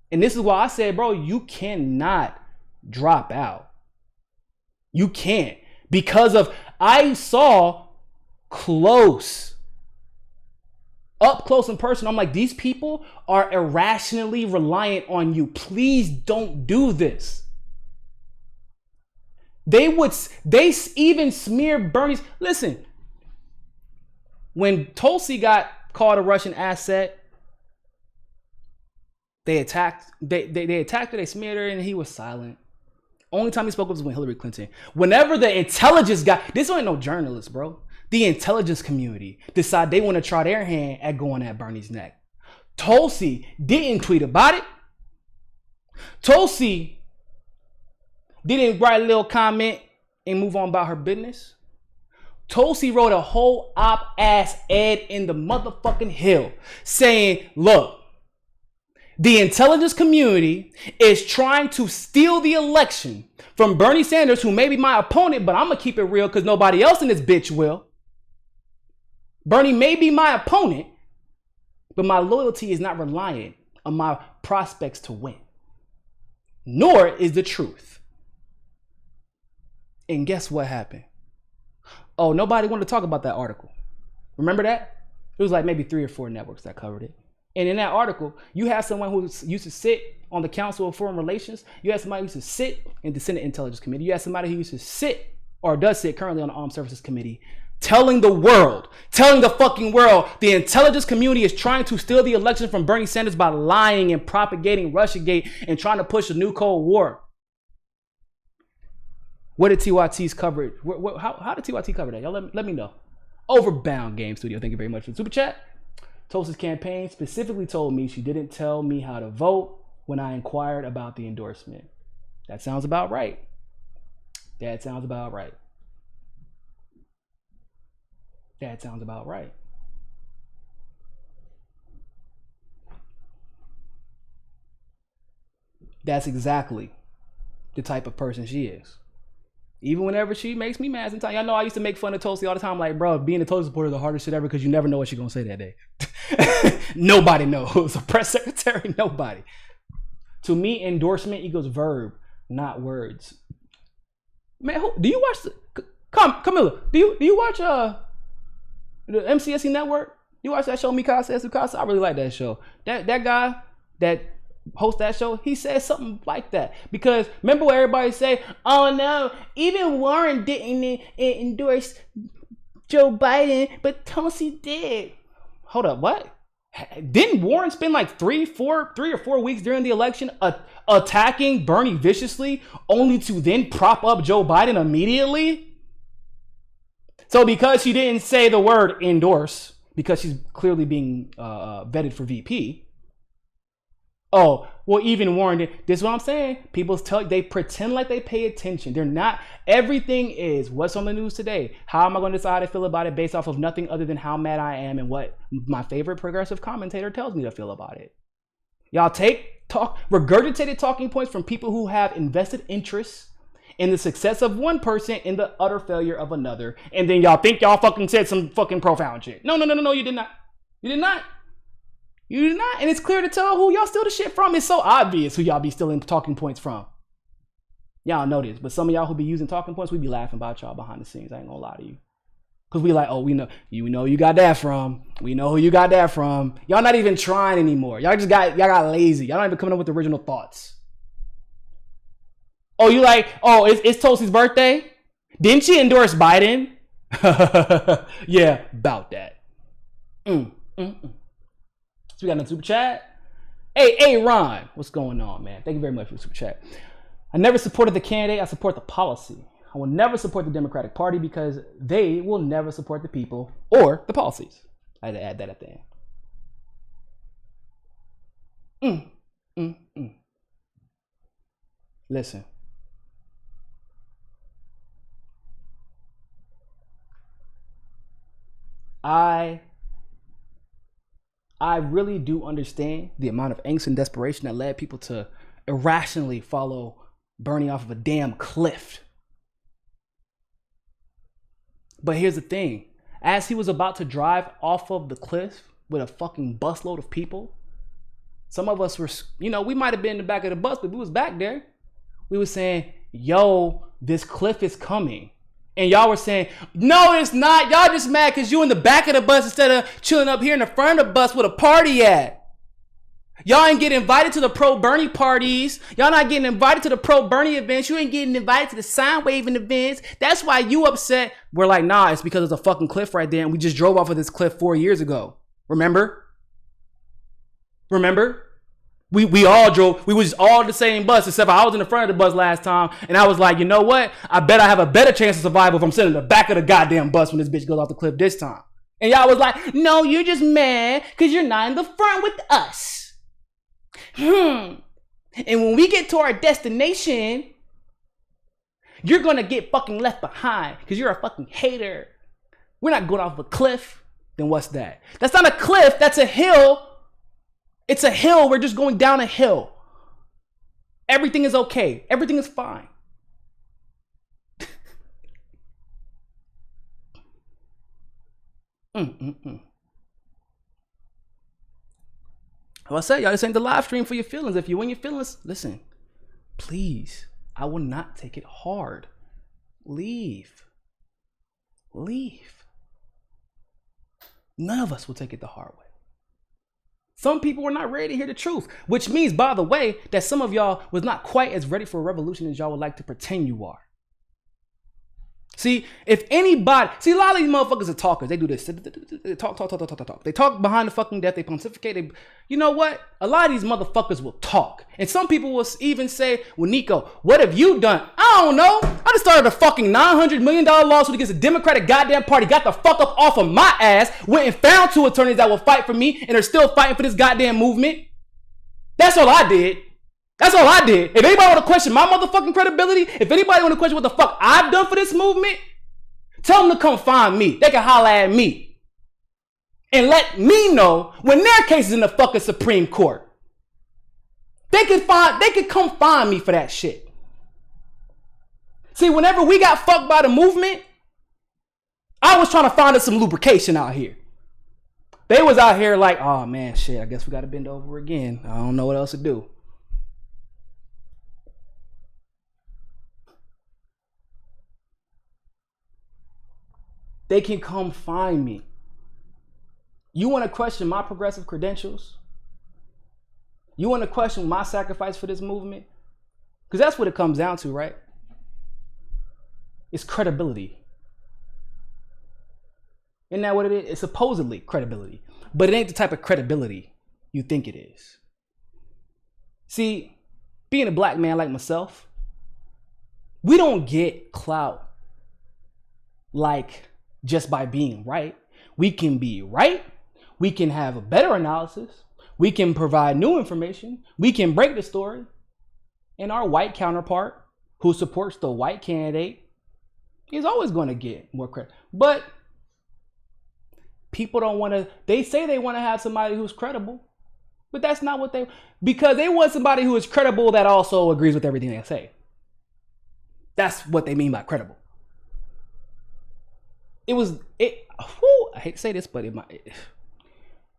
And this is why I said, bro, you cannot drop out. You can't. Because I saw up close and personal. I'm like, these people are irrationally reliant on you. Please don't do this. They even smear Bernie's. Listen, when Tulsi got called a Russian asset, they attacked her, they smeared her, and he was silent. Only time he spoke was when Hillary Clinton. Whenever the intelligence guy, this ain't no journalist, bro. The intelligence community decide they want to try their hand at going at Bernie's neck. Tulsi didn't tweet about it. Tulsi didn't write a little comment and move on about her business. Tulsi wrote a whole op-ass ed in the motherfucking Hill saying, look, the intelligence community is trying to steal the election from Bernie Sanders, who may be my opponent, but I'm going to keep it real because nobody else in this bitch will. Bernie may be my opponent, but my loyalty is not reliant on my prospects to win. Nor is the truth. And guess what happened? Oh, nobody wanted to talk about that article. Remember that? It was like maybe 3 or 4 networks that covered it. And in that article, you have someone who used to sit on the Council of Foreign Relations. You have somebody who used to sit in the Senate Intelligence Committee. You have somebody who used to sit, or does sit currently on the Armed Services Committee, telling the fucking world, the intelligence community is trying to steal the election from Bernie Sanders by lying and propagating Russiagate and trying to push a new Cold War. What did TYT's cover it? How did TYT cover that? Y'all let me know. Overbound Game Studio, thank you very much for the super chat. Tulsi's campaign specifically told me she didn't tell me how to vote when I inquired about the endorsement. That sounds about right. That sounds about right. That's exactly the type of person she is. Even whenever she makes me mad sometimes. Y'all know I used to make fun of Tulsi all the time. Like, bro, being a Tulsi supporter is the hardest shit ever because you never know what she's going to say that day. Nobody knows. A press secretary, nobody. To me, endorsement equals verb, not words. Man, do you watch Camilla, do you watch the MCSC network? You watch that show Mikasa? I really like that show. That guy that host that show, he said something like that. Because remember what everybody say, oh no, even Warren didn't endorse Joe Biden, but Tulsi did. Hold up, what? Didn't Warren spend like 3 or 4 weeks during the election attacking Bernie viciously, only to then prop up Joe Biden immediately? So because she didn't say the word endorse, because she's clearly being vetted for VP, oh, well, even Warren did. This is what I'm saying. People they pretend like they pay attention. They're not. Everything is what's on the news today. How am I going to decide how to feel about it based off of nothing other than how mad I am and what my favorite progressive commentator tells me to feel about it? Y'all regurgitated talking points from people who have invested interests in the success of one person and the utter failure of another. And then y'all think y'all fucking said some fucking profound shit. No, you did not. You did not. You did not. And it's clear to tell who y'all steal the shit from. It's so obvious who y'all be stealing talking points from. Y'all know this. But some of y'all who be using talking points, we be laughing about y'all behind the scenes. I ain't gonna lie to you. Because we like, oh, we know you got that from. We know who you got that from. Y'all not even trying anymore. Y'all got lazy. Y'all not even coming up with original thoughts. Oh, you like, oh, it's Tulsi's birthday? Didn't she endorse Biden? Yeah, about that. So we got another super chat. Hey, Ron, what's going on, man? Thank you very much for the super chat. I never supported the candidate. I support the policy. I will never support the Democratic Party because they will never support the people or the policies. I had to add that at the end. Listen. I really do understand the amount of angst and desperation that led people to irrationally follow Bernie off of a damn cliff. But here's the thing. As he was about to drive off of the cliff with a fucking busload of people, some of us were, we might have been in the back of the bus, but we was back there. We were saying, yo, this cliff is coming. And y'all were saying, no, it's not. Y'all just mad because you in the back of the bus instead of chilling up here in the front of the bus with a party at. Y'all ain't getting invited to the pro-Bernie parties. Y'all not getting invited to the pro-Bernie events. You ain't getting invited to the sign waving events. That's why you upset. We're like, nah, it's because there's a fucking cliff right there. And we just drove off of this cliff 4 years ago. Remember? We all drove. We was all the same bus, except I was in the front of the bus last time, and I was like, you know what? I bet I have a better chance of survival if I'm sitting in the back of the goddamn bus when this bitch goes off the cliff this time. And y'all was like, no, you're just mad because you're not in the front with us. And when we get to our destination, you're gonna get fucking left behind because you're a fucking hater. We're not going off a cliff. Then what's that? That's not a cliff. That's a hill. It's a hill. We're just going down a hill. Everything is okay. Everything is fine. Well, I said, y'all, this ain't the live stream for your feelings. If you in your feelings, listen, please, I will not take it hard. Leave. None of us will take it the hard way. Some people were not ready to hear the truth, which means, by the way, that some of y'all was not quite as ready for a revolution as y'all would like to pretend you are. See, if anybody, a lot of these motherfuckers are talkers. They do this. They talk. They talk behind the fucking death. They pontificate. You know what? A lot of these motherfuckers will talk. And some people will even say, well, Niko, what have you done? I don't know. I just started a fucking $900 million lawsuit against the Democratic goddamn party. Got the fuck up off of my ass. Went and found 2 attorneys that will fight for me and are still fighting for this goddamn movement. That's all I did. If anybody want to question my motherfucking credibility, if anybody want to question what the fuck I've done for this movement, Tell them to come find me. They can holler at me. And let me know when their case is in the fucking Supreme Court. They could come find me for that shit. See, whenever we got fucked by the movement, I was trying to find us some lubrication out here. They was out here like, oh man, shit, I guess we got to bend over again. I don't know what else to do. They can come find me. You want to question my progressive credentials? You want to question my sacrifice for this movement? Because that's what it comes down to, right? It's credibility. Isn't that what it is? It's supposedly credibility. But it ain't the type of credibility you think it is. See, being a black man like myself, we don't get clout like just by being right. We can be right. We can have a better analysis. We can provide new information. We can break the story. And our white counterpart who supports the white candidate is always going to get more credit. But people don't want to, they say they want to have somebody who's credible, but that's not what because they want somebody who is credible that also agrees with everything they say. That's what they mean by credible. I hate to say this, but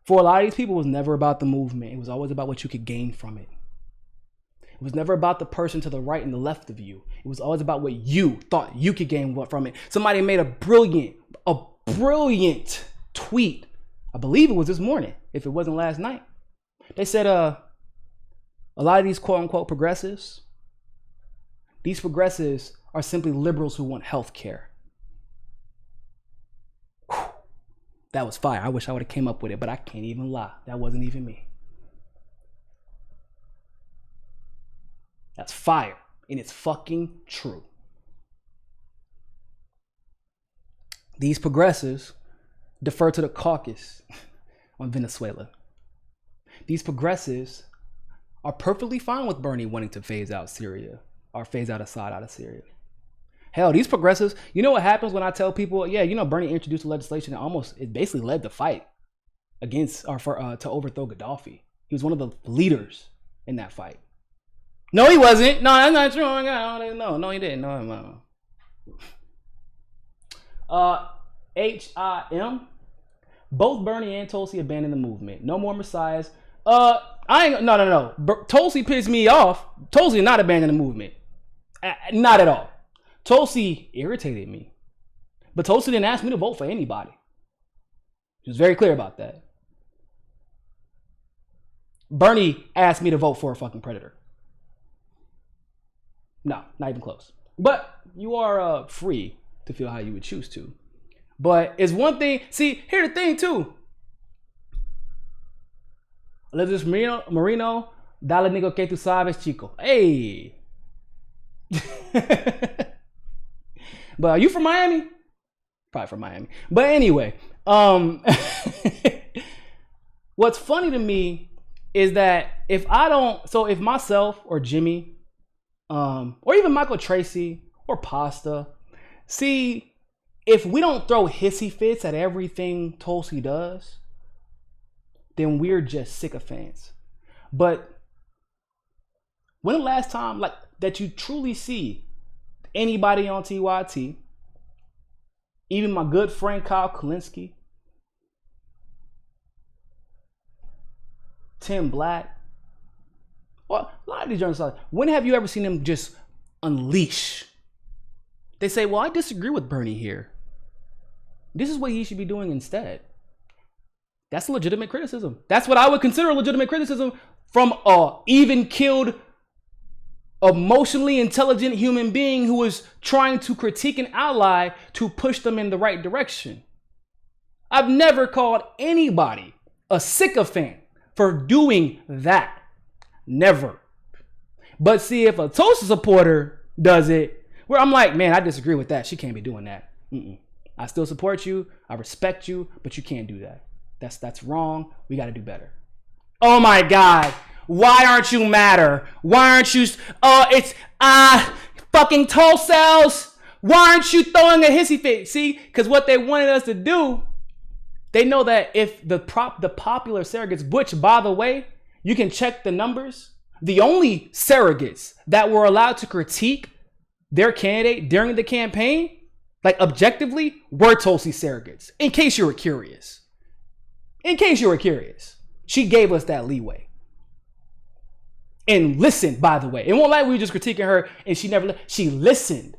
for a lot of these people, it was never about the movement. It was always about what you could gain from it. It was never about the person to the right and the left of you. It was always about what you thought you could gain from it. Somebody made a brilliant tweet. I believe it was this morning, if it wasn't last night. They said a lot of these quote unquote progressives, these progressives are simply liberals who want health care. That was fire. I wish I would have came up with it, but I can't even lie. That wasn't even me. That's fire. And it's fucking true. These progressives defer to the caucus on Venezuela. These progressives are perfectly fine with Bernie wanting to phase out Syria or phase out Assad out of Syria. Hell, these progressives, you know what happens when I tell people, yeah, you know, Bernie introduced legislation that it basically led the fight against to overthrow Gaddafi. He was one of the leaders in that fight. No, he wasn't. No, that's not true. No, he didn't. No. HIM. Both Bernie and Tulsi abandoned the movement. No more messiahs. No. Tulsi pissed me off. Tulsi not abandoning the movement. Not at all. Tulsi irritated me. But Tulsi didn't ask me to vote for anybody. She was very clear about that. Bernie asked me to vote for a fucking predator. No, not even close. But you are free to feel how you would choose to. But it's one thing. See, here's the thing too. Elizabeth Marino, dale Niko que tú sabes, chico. Hey. But are you from Miami? Probably from Miami. But anyway, what's funny to me is that if myself or Jimmy, or even Michael Tracy or Pasta, see, if we don't throw hissy fits at everything Tulsi does, then we're just sycophants. But when the last time that you truly see anybody on TYT, even my good friend Kyle Kulinski, Tim Black, well, a lot of these journalists, when have you ever seen them just unleash? They say, well, I disagree with Bernie here. This is what he should be doing instead. That's legitimate criticism. That's what I would consider a legitimate criticism from a even-keeled, emotionally intelligent human being who is trying to critique an ally to push them in the right direction. I've never called anybody a sycophant for doing that. Never. But see, if a Tulsi supporter does it, where I'm like, man, I disagree with that. She can't be doing that. I still support you. I respect you, but you can't do that. That's wrong. We got to do better. Oh my God. Why aren't you madder? Why aren't you? It's fucking Tulsi cells. Why aren't you throwing a hissy fit? See, because what they wanted us to do, they know that if the popular surrogates, which by the way, you can check the numbers, the only surrogates that were allowed to critique their candidate during the campaign, like objectively, were Tulsi surrogates. In case you were curious. She gave us that leeway. And listened, by the way. It won't like we were just critiquing her and she listened.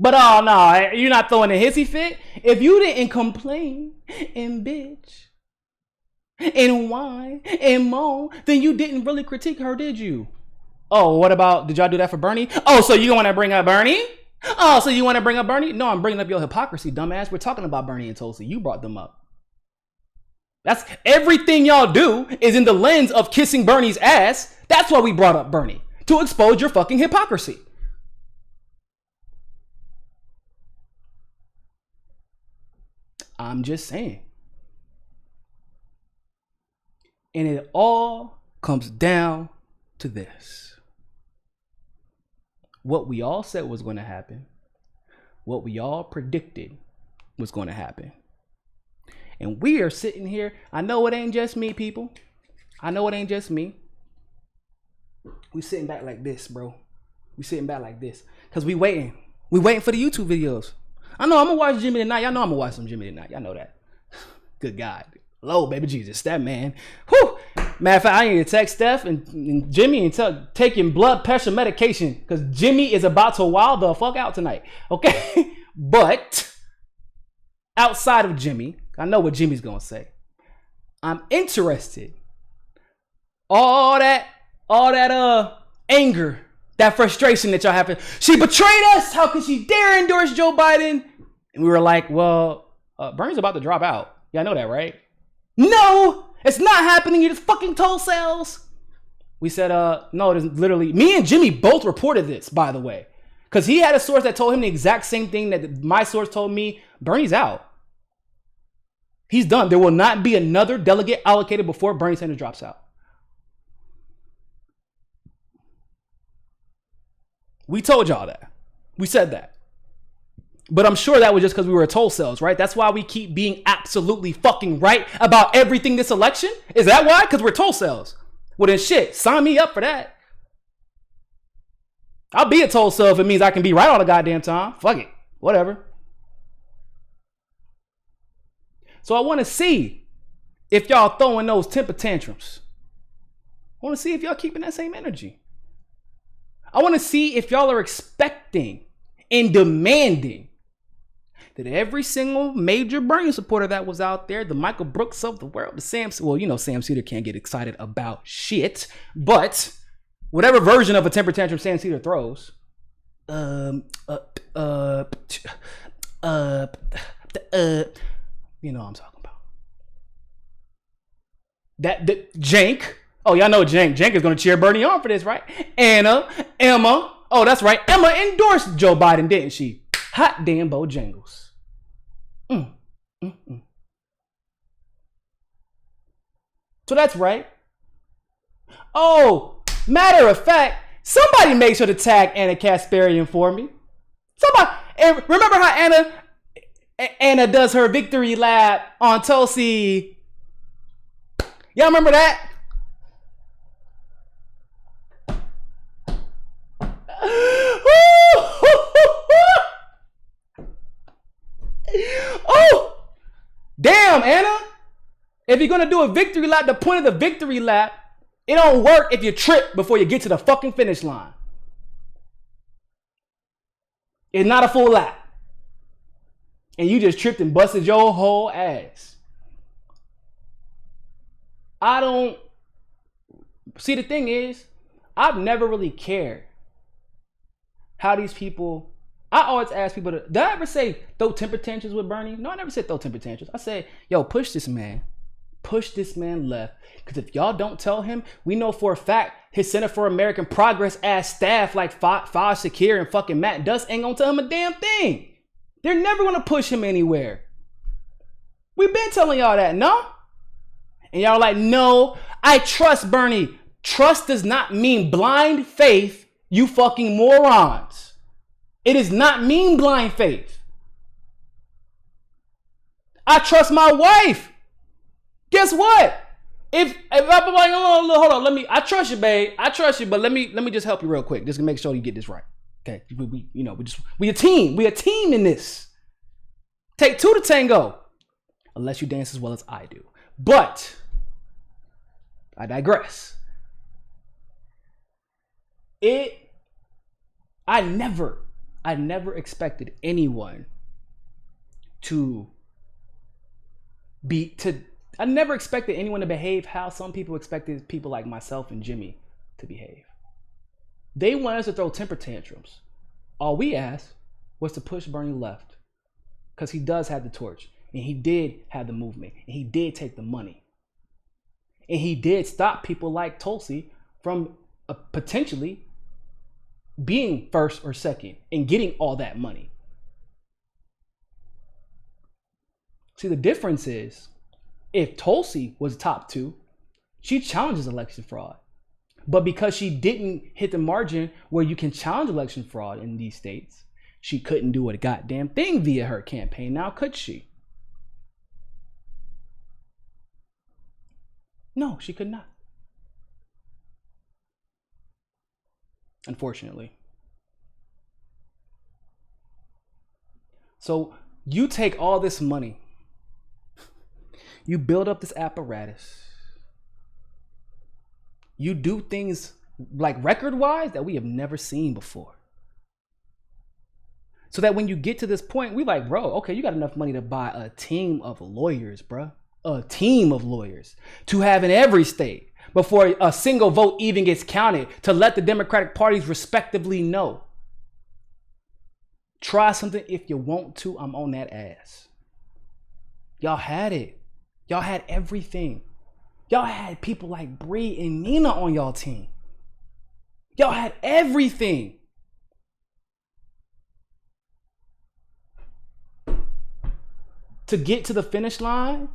But oh no, you're not throwing a hissy fit. If you didn't complain and bitch and whine and moan, then you didn't really critique her, did you? Oh, what about, did y'all do that for Bernie? Oh, so you want to bring up Bernie? No, I'm bringing up your hypocrisy, dumbass. We're talking about Bernie and Tulsi. You brought them up. That's everything y'all do is in the lens of kissing Bernie's ass. That's why we brought up Bernie, to expose your fucking hypocrisy. I'm just saying. And it all comes down to this. What we all said was going to happen, what we all predicted was going to happen. And we are sitting here. I know it ain't just me, people. I know it ain't just me. We sitting back like this, bro. We sitting back like this. Because we waiting. We waiting for the YouTube videos. I know I'm going to watch Jimmy tonight. Y'all know I'm going to watch some Jimmy tonight. Y'all know that. Good God. Lord, baby Jesus. That man. Whew. Matter of fact, I need to text Steph and Jimmy and taking blood pressure medication. Because Jimmy is about to wild the fuck out tonight. Okay? But outside of Jimmy, I know what Jimmy's going to say. I'm interested. All that anger, that frustration that y'all have. She betrayed us. How could she dare endorse Joe Biden? And we were like, well, Bernie's about to drop out. Y'all know that, right? No, it's not happening. You just fucking told sales. We said, no, there's literally, me and Jimmy both reported this, by the way. Because he had a source that told him the exact same thing that my source told me. Bernie's out. He's done. There will not be another delegate allocated before Bernie Sanders drops out. We told y'all that. We said that. But I'm sure that was just because we were told cells, right? That's why we keep being absolutely fucking right about everything this election. Is that why? Because we're told cells. Well then shit, sign me up for that. I'll be a told cell if it means I can be right all the goddamn time. Fuck it. Whatever. So I want to see if y'all throwing those temper tantrums. I want to see if y'all keeping that same energy. I want to see if y'all are expecting and demanding that every single major Bernie supporter that was out there, the Michael Brooks of the world, the Sam, well, you know, Sam Cedar can't get excited about shit, but whatever version of a temper tantrum Sam Cedar throws, you know what I'm talking about. That Jank. Oh, y'all know Jank. Jank is going to cheer Bernie on for this, right? Emma. Oh, that's right. Emma endorsed Joe Biden, didn't she? Hot damn Bojangles. So that's right. Oh, matter of fact, somebody make sure to tag Anna Kasparian for me. Somebody. And remember how Anna does her victory lap on Tulsi. Y'all remember that? Oh, damn, Anna. If you're going to do a victory lap, the point of the victory lap, it don't work if you trip before you get to the fucking finish line. It's not a full lap. And you just tripped and busted your whole ass. I don't... See, the thing is, I've never really cared how these people... I always ask people, did I ever say throw temper tantrums with Bernie? No, I never said throw temper tantrums. I said, yo, push this man. Push this man left. Because if y'all don't tell him, we know for a fact his Center for American Progress ass staff like Faj Shakir and fucking Matt Dust ain't gonna tell him a damn thing. They're never gonna push him anywhere. We've been telling y'all that, no? And y'all like, no, I trust Bernie. Trust does not mean blind faith, you fucking morons. It does not mean blind faith. I trust my wife. Guess what? If I'm like, hold on, I trust you, babe. I trust you, but let me just help you real quick, just to make sure you get this right. Okay, we a team. We a team in this. Take two to tango, unless you dance as well as I do. But I digress. I never expected anyone I never expected anyone to behave how some people expected people like myself and Jimmy to behave. They want us to throw temper tantrums. All we asked was to push Bernie left, because he does have the torch, and he did have the movement, and he did take the money, and he did stop people like Tulsi from potentially being first or second and getting all that money. See, the difference is, if Tulsi was top two, she challenges election fraud. But because she didn't hit the margin where you can challenge election fraud in these states, she couldn't do a goddamn thing via her campaign. Now, could she? No, she could not. Unfortunately. So you take all this money, you build up this apparatus, you do things like record-wise that we have never seen before. So that when you get to this point, we like, bro, okay, you got enough money to buy a team of lawyers, bro. A team of lawyers to have in every state before a single vote even gets counted, to let the Democratic parties respectively know. Try something if you want to. I'm on that ass. Y'all had it. Y'all had everything. Y'all had people like Bree and Nina on y'all team. Y'all had everything. To get to the finish line,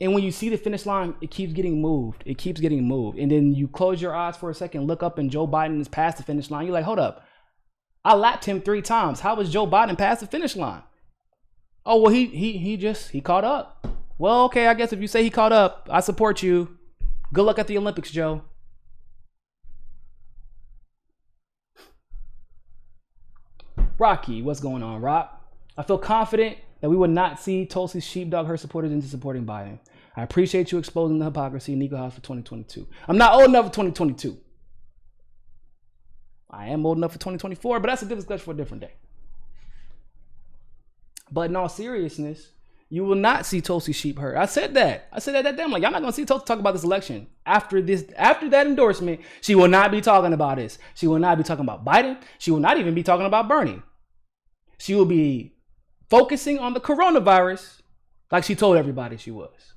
and when you see the finish line, it keeps getting moved. It keeps getting moved. And then you close your eyes for a second, look up, and Joe Biden is past the finish line. You're like, hold up. I lapped him 3 times. How was Joe Biden past the finish line? Oh, well, he caught up. Well, okay, I guess if you say he caught up, I support you. Good luck at the Olympics, Joe. Rocky, what's going on, Rock? I feel confident that we would not see Tulsi's sheepdog her supporters into supporting Biden. I appreciate you exposing the hypocrisy in Niko House for 2022. I'm not old enough for 2022. I am old enough for 2024, but that's a different discussion for a different day. But in all seriousness, you will not see Tulsi sheep herd. I said that that day. I'm like, y'all not gonna see Tulsi talk about this election. After that endorsement, she will not be talking about this. She will not be talking about Biden. She will not even be talking about Bernie. She will be focusing on the coronavirus like she told everybody she was.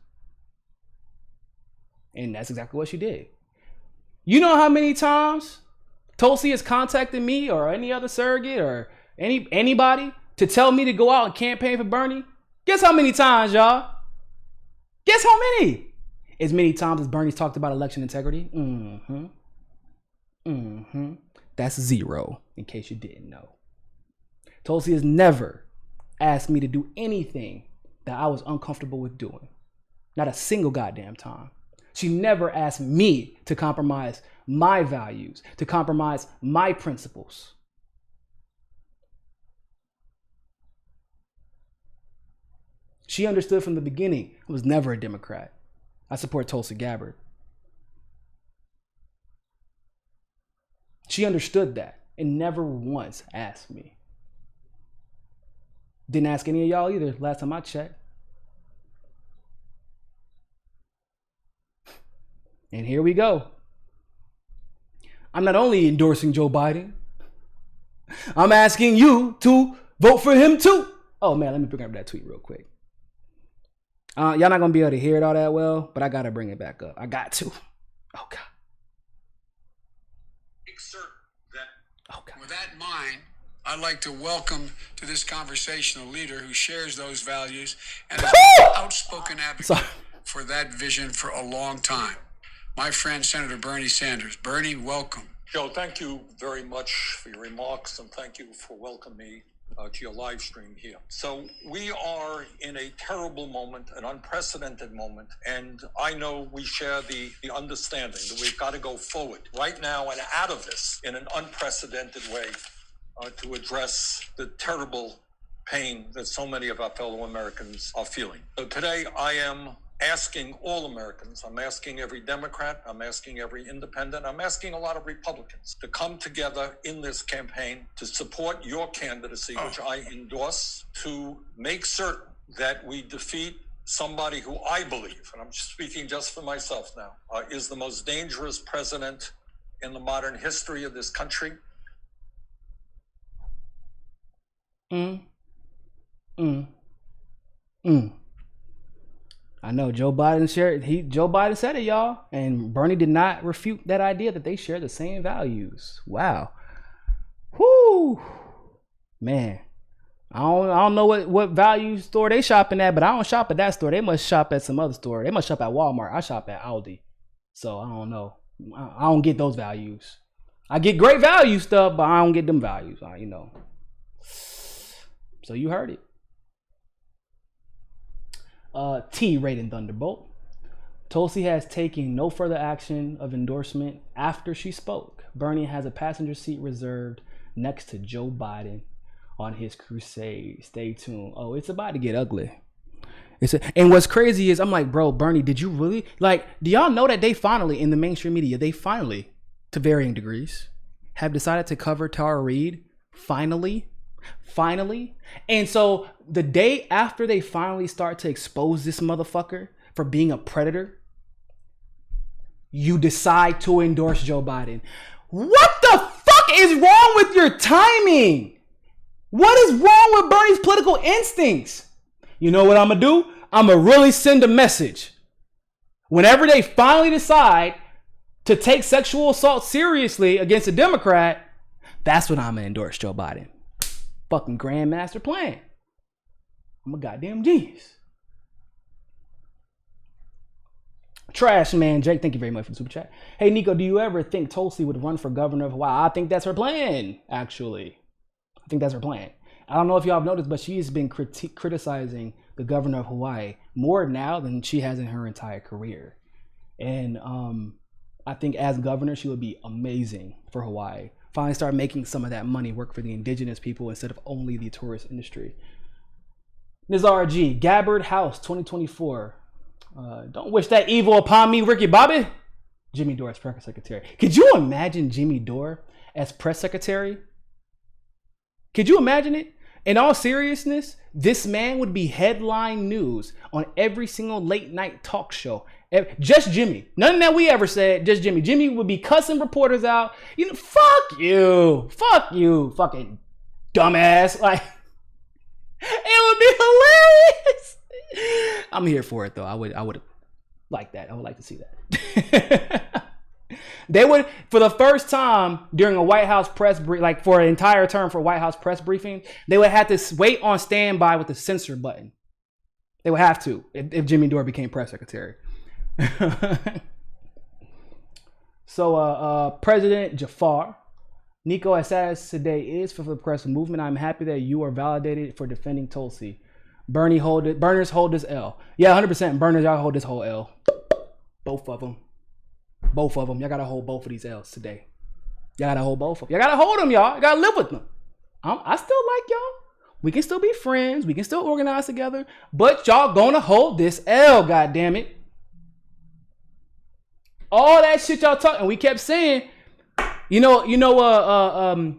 And that's exactly what she did. You know how many times Tulsi has contacted me or any other surrogate or anybody to tell me to go out and campaign for Bernie? Guess how many times, y'all? Guess how many? As many times as Bernie's talked about election integrity? That's 0, in case you didn't know. Tulsi has never asked me to do anything that I was uncomfortable with doing. Not a single goddamn time. She never asked me to compromise my values, to compromise my principles. She understood from the beginning I was never a Democrat. I support Tulsi Gabbard. She understood that and never once asked me. Didn't ask any of y'all either last time I checked. And here we go. I'm not only endorsing Joe Biden, I'm asking you to vote for him too. Oh man, let me bring up that tweet real quick. Y'all not gonna be able to hear it all that well, but I gotta bring it back up. I got to. Oh God. Oh God. With that in mind, I'd like to welcome to this conversation a leader who shares those values and has been an outspoken advocate for that vision for a long time. my friend, Senator Bernie Sanders. Bernie, welcome. Joe, thank you very much for your remarks, and thank you for welcoming me to your live stream here. So we are in a terrible moment, an unprecedented moment, and I know we share the understanding that we've got to go forward right now and out of this in an unprecedented way to address the terrible pain that so many of our fellow Americans are feeling. So today I am asking all Americans, I'm asking every Democrat, I'm asking every independent, I'm asking a lot of Republicans to come together in this campaign to support your candidacy, which I endorse, to make certain that we defeat somebody who I believe, and I'm speaking just for myself now, is the most dangerous president in the modern history of this country. I know Joe Biden said it, y'all, and Bernie did not refute that idea that they share the same values. Wow. Whoo, man. I don't know what value store they shopping at, but I don't shop at that store. They must shop at some other store. They must shop at Walmart. I shop at Aldi, so I don't know. I don't get those values. I get great value stuff, but I don't get them values. You know. So you heard it. T rated Thunderbolt. Tulsi has taken no further action of endorsement after she spoke. Bernie has a passenger seat reserved next to Joe Biden on his crusade. Stay tuned. Oh, it's about to get ugly. And what's crazy is I'm like, bro, Bernie, did you really do y'all know that they finally in the mainstream media, they finally, to varying degrees, have decided to cover Tara Reade? Finally. And so the day after they finally start to expose this motherfucker for being a predator, you decide to endorse Joe Biden. What the fuck is wrong with your timing? What is wrong with Bernie's political instincts? You know what I'm gonna do? I'm gonna really send a message. Whenever they finally decide to take sexual assault seriously against a Democrat, that's when I'm gonna endorse Joe Biden. Fucking grandmaster plan. I'm a goddamn genius. Trash Man Jake, thank you very much for the super chat. Hey Niko, do you ever think Tulsi would run for governor of Hawaii? I think that's her plan, actually. I think that's her plan. I don't know if y'all have noticed, but she's been criticizing the governor of Hawaii more now than she has in her entire career. And I think as governor, she would be amazing for Hawaii. Finally start making some of that money work for the indigenous people instead of only the tourist industry. Nizar G, Gabbard House 2024. Don't wish that evil upon me, Ricky Bobby. Jimmy Dore as press secretary. Could you imagine Jimmy Dore as press secretary? Could you imagine it? In all seriousness, this man would be headline news on every single late night talk show. Just Jimmy. Nothing that we ever said, just Jimmy. Jimmy would be cussing reporters out. You know, fuck you, fucking dumbass. Like, it would be hilarious. I'm here for it though. I would like that. I would like to see that. They would, for the first time during a White House press brief, for an entire term for White House press briefing, they would have to wait on standby with the censor button. They would have to if Jimmy Dore became press secretary. So, President Jafar, Niko, as sad as today is for the progressive movement, I'm happy that you are validated for defending Tulsi. Burners hold this L. Yeah, 100%. Burners, y'all hold this whole L. Both of them. Y'all gotta hold both of these L's today. Y'all gotta hold both of them. Y'all gotta hold them, y'all. You gotta live with them. I still like y'all. We can still be friends. We can still organize together. But y'all gonna hold this L, goddammit. All that shit y'all talking. We kept saying, Fiorella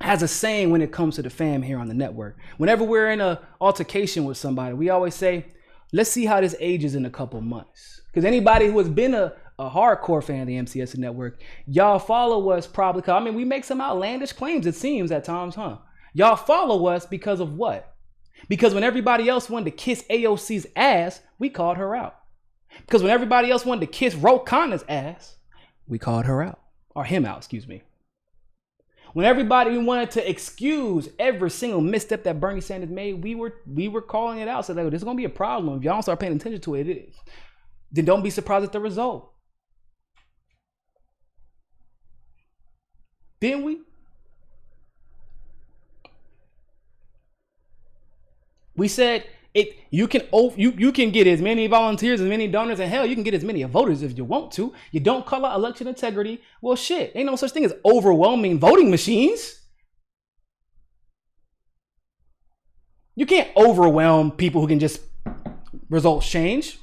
has a saying when it comes to the fam here on the network. Whenever we're in a altercation with somebody, we always say, let's see how this ages in a couple months. Because anybody who has been a hardcore fan of the MCS network, y'all follow us probably. We make some outlandish claims, it seems at times, huh? Y'all follow us because of what? Because when everybody else wanted to kiss AOC's ass, we called her out. Because when everybody else wanted to kiss Ro Khanna's ass, we called her out. Or him out, excuse me. When everybody wanted to excuse every single misstep that Bernie Sanders made, we were calling it out. So this is going to be a problem. If y'all don't start paying attention to it, it is. then don't be surprised at the result. Didn't we? We said it. You can get as many volunteers, as many donors, and hell, you can get as many voters if you want to. You don't call out election integrity. Well, shit, ain't no such thing as overwhelming voting machines. You can't overwhelm people who can just results change.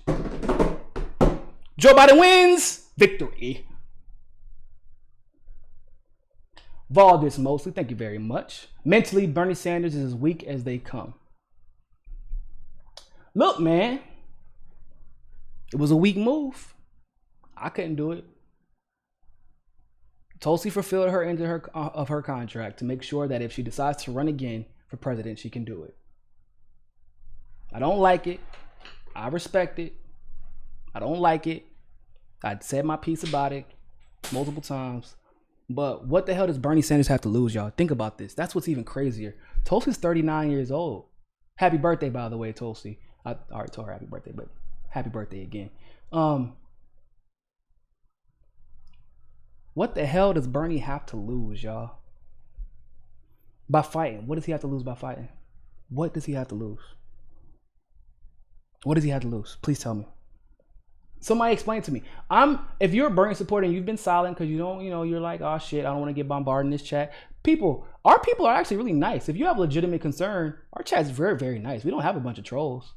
Joe Biden wins. Victory. Valdis Mosley, thank you very much. Mentally, Bernie Sanders is as weak as they come. Look, man, it was a weak move. I couldn't do it. Tulsi fulfilled her end of her contract to make sure that if she decides to run again for president, she can do it. I don't like it. I respect it. I don't like it. I said my piece about it multiple times. But what the hell does Bernie Sanders have to lose, y'all? Think about this. That's what's even crazier. Tulsi's 39 years old. Happy birthday, by the way, Tulsi. I already told her happy birthday, but happy birthday again. What the hell does Bernie have to lose, y'all? By fighting. What does he have to lose by fighting? What does he have to lose? What does he have to lose? Please tell me. Somebody explain to me. If you're a Bernie supporter and you've been silent because you don't, you're like, oh shit, I don't want to get bombarded in this chat. Our people are actually really nice. If you have legitimate concern, our chat's very, very nice. We don't have a bunch of trolls.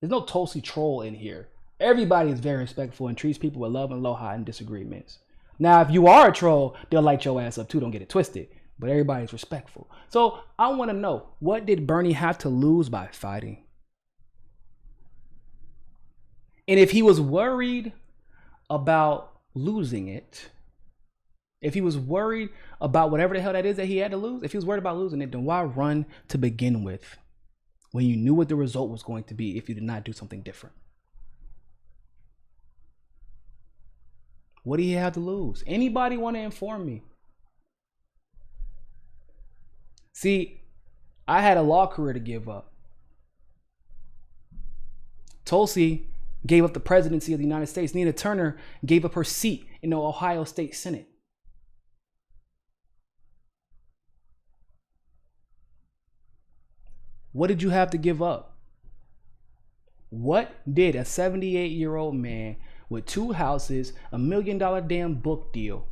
There's no Tulsi troll in here. Everybody is very respectful and treats people with love and aloha and disagreements. Now, if you are a troll, they'll light your ass up too. Don't get it twisted. But everybody's respectful. So I want to know, what did Bernie have to lose by fighting? And if he was worried about losing it, if he was worried about whatever the hell that is that he had to lose, if he was worried about losing it, then why run to begin with when you knew what the result was going to be if you did not do something different? What do you have to lose? Anybody want to inform me? See, I had a law career to give up. Tulsi gave up the presidency of the United States. Nina Turner gave up her seat in the Ohio State Senate. What did you have to give up? What did a 78-year-old man with 2 houses, $1 million damn book deal,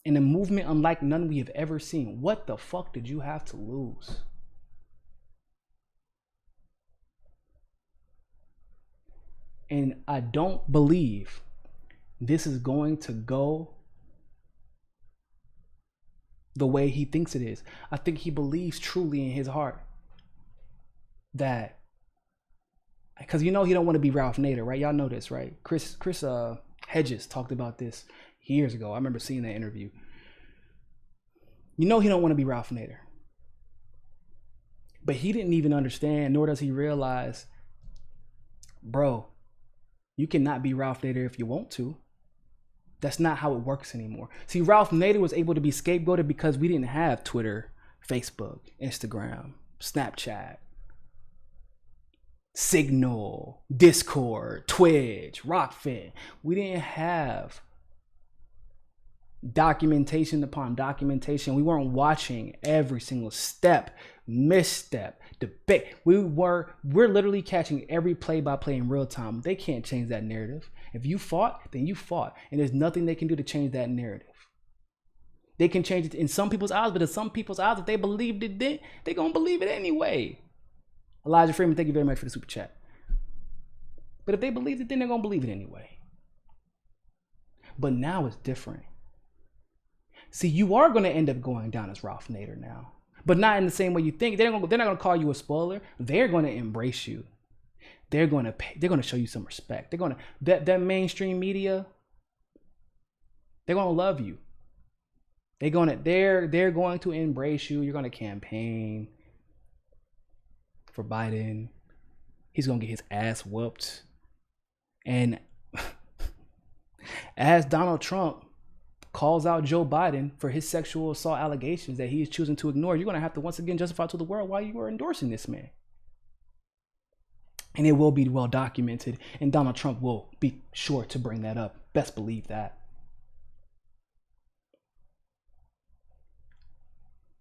in a movement unlike none we have ever seen, what the fuck did you have to lose? And I don't believe this is going to go the way he thinks it is. I think he believes truly in his heart that, because he don't want to be Ralph Nader, right? Y'all know this, right? Chris Hedges talked about this years ago. I remember seeing that interview. He don't want to be Ralph Nader. But he didn't even understand, nor does he realize, bro, you cannot be Ralph Nader if you want to. That's not how it works anymore. See, Ralph Nader was able to be scapegoated because we didn't have Twitter, Facebook, Instagram, Snapchat, Signal, Discord, Twitch, Rockfin. We didn't have documentation upon documentation. We weren't watching every single step, misstep, debate. We're literally catching every play-by-play in real time. They can't change that narrative. If you fought, then you fought. And there's nothing they can do to change that narrative. They can change it in some people's eyes, but in some people's eyes, if they believed it then, they're going to believe it anyway. Elijah Freeman, thank you very much for the super chat. But if they believed it then, they're going to believe it anyway. But now it's different. See, you are going to end up going down as Ralph Nader now. But not in the same way you think. They're not going to call you a spoiler. They're going to embrace you. They're going to show you some respect. They're going to, that mainstream media, they're going to love you. They're going to embrace you. You're going to campaign for Biden. He's going to get his ass whooped. And as Donald Trump calls out Joe Biden for his sexual assault allegations that he is choosing to ignore, you're going to have to once again justify to the world why you were endorsing this man. And it will be well documented. And Donald Trump will be sure to bring that up. Best believe that.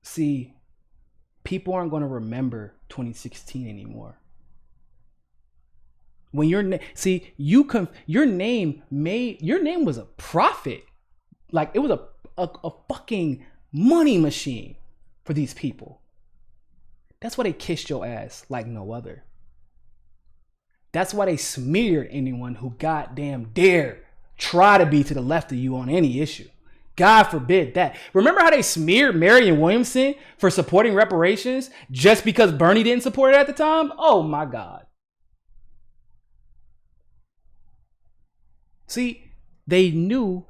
See, people aren't going to remember 2016 anymore. When your name was a profit. Like it was a fucking money machine for these people. That's why they kissed your ass like no other. That's why they smeared anyone who goddamn dare try to be to the left of you on any issue. God forbid that. Remember how they smeared Marianne Williamson for supporting reparations just because Bernie didn't support it at the time? Oh my God. See, they knew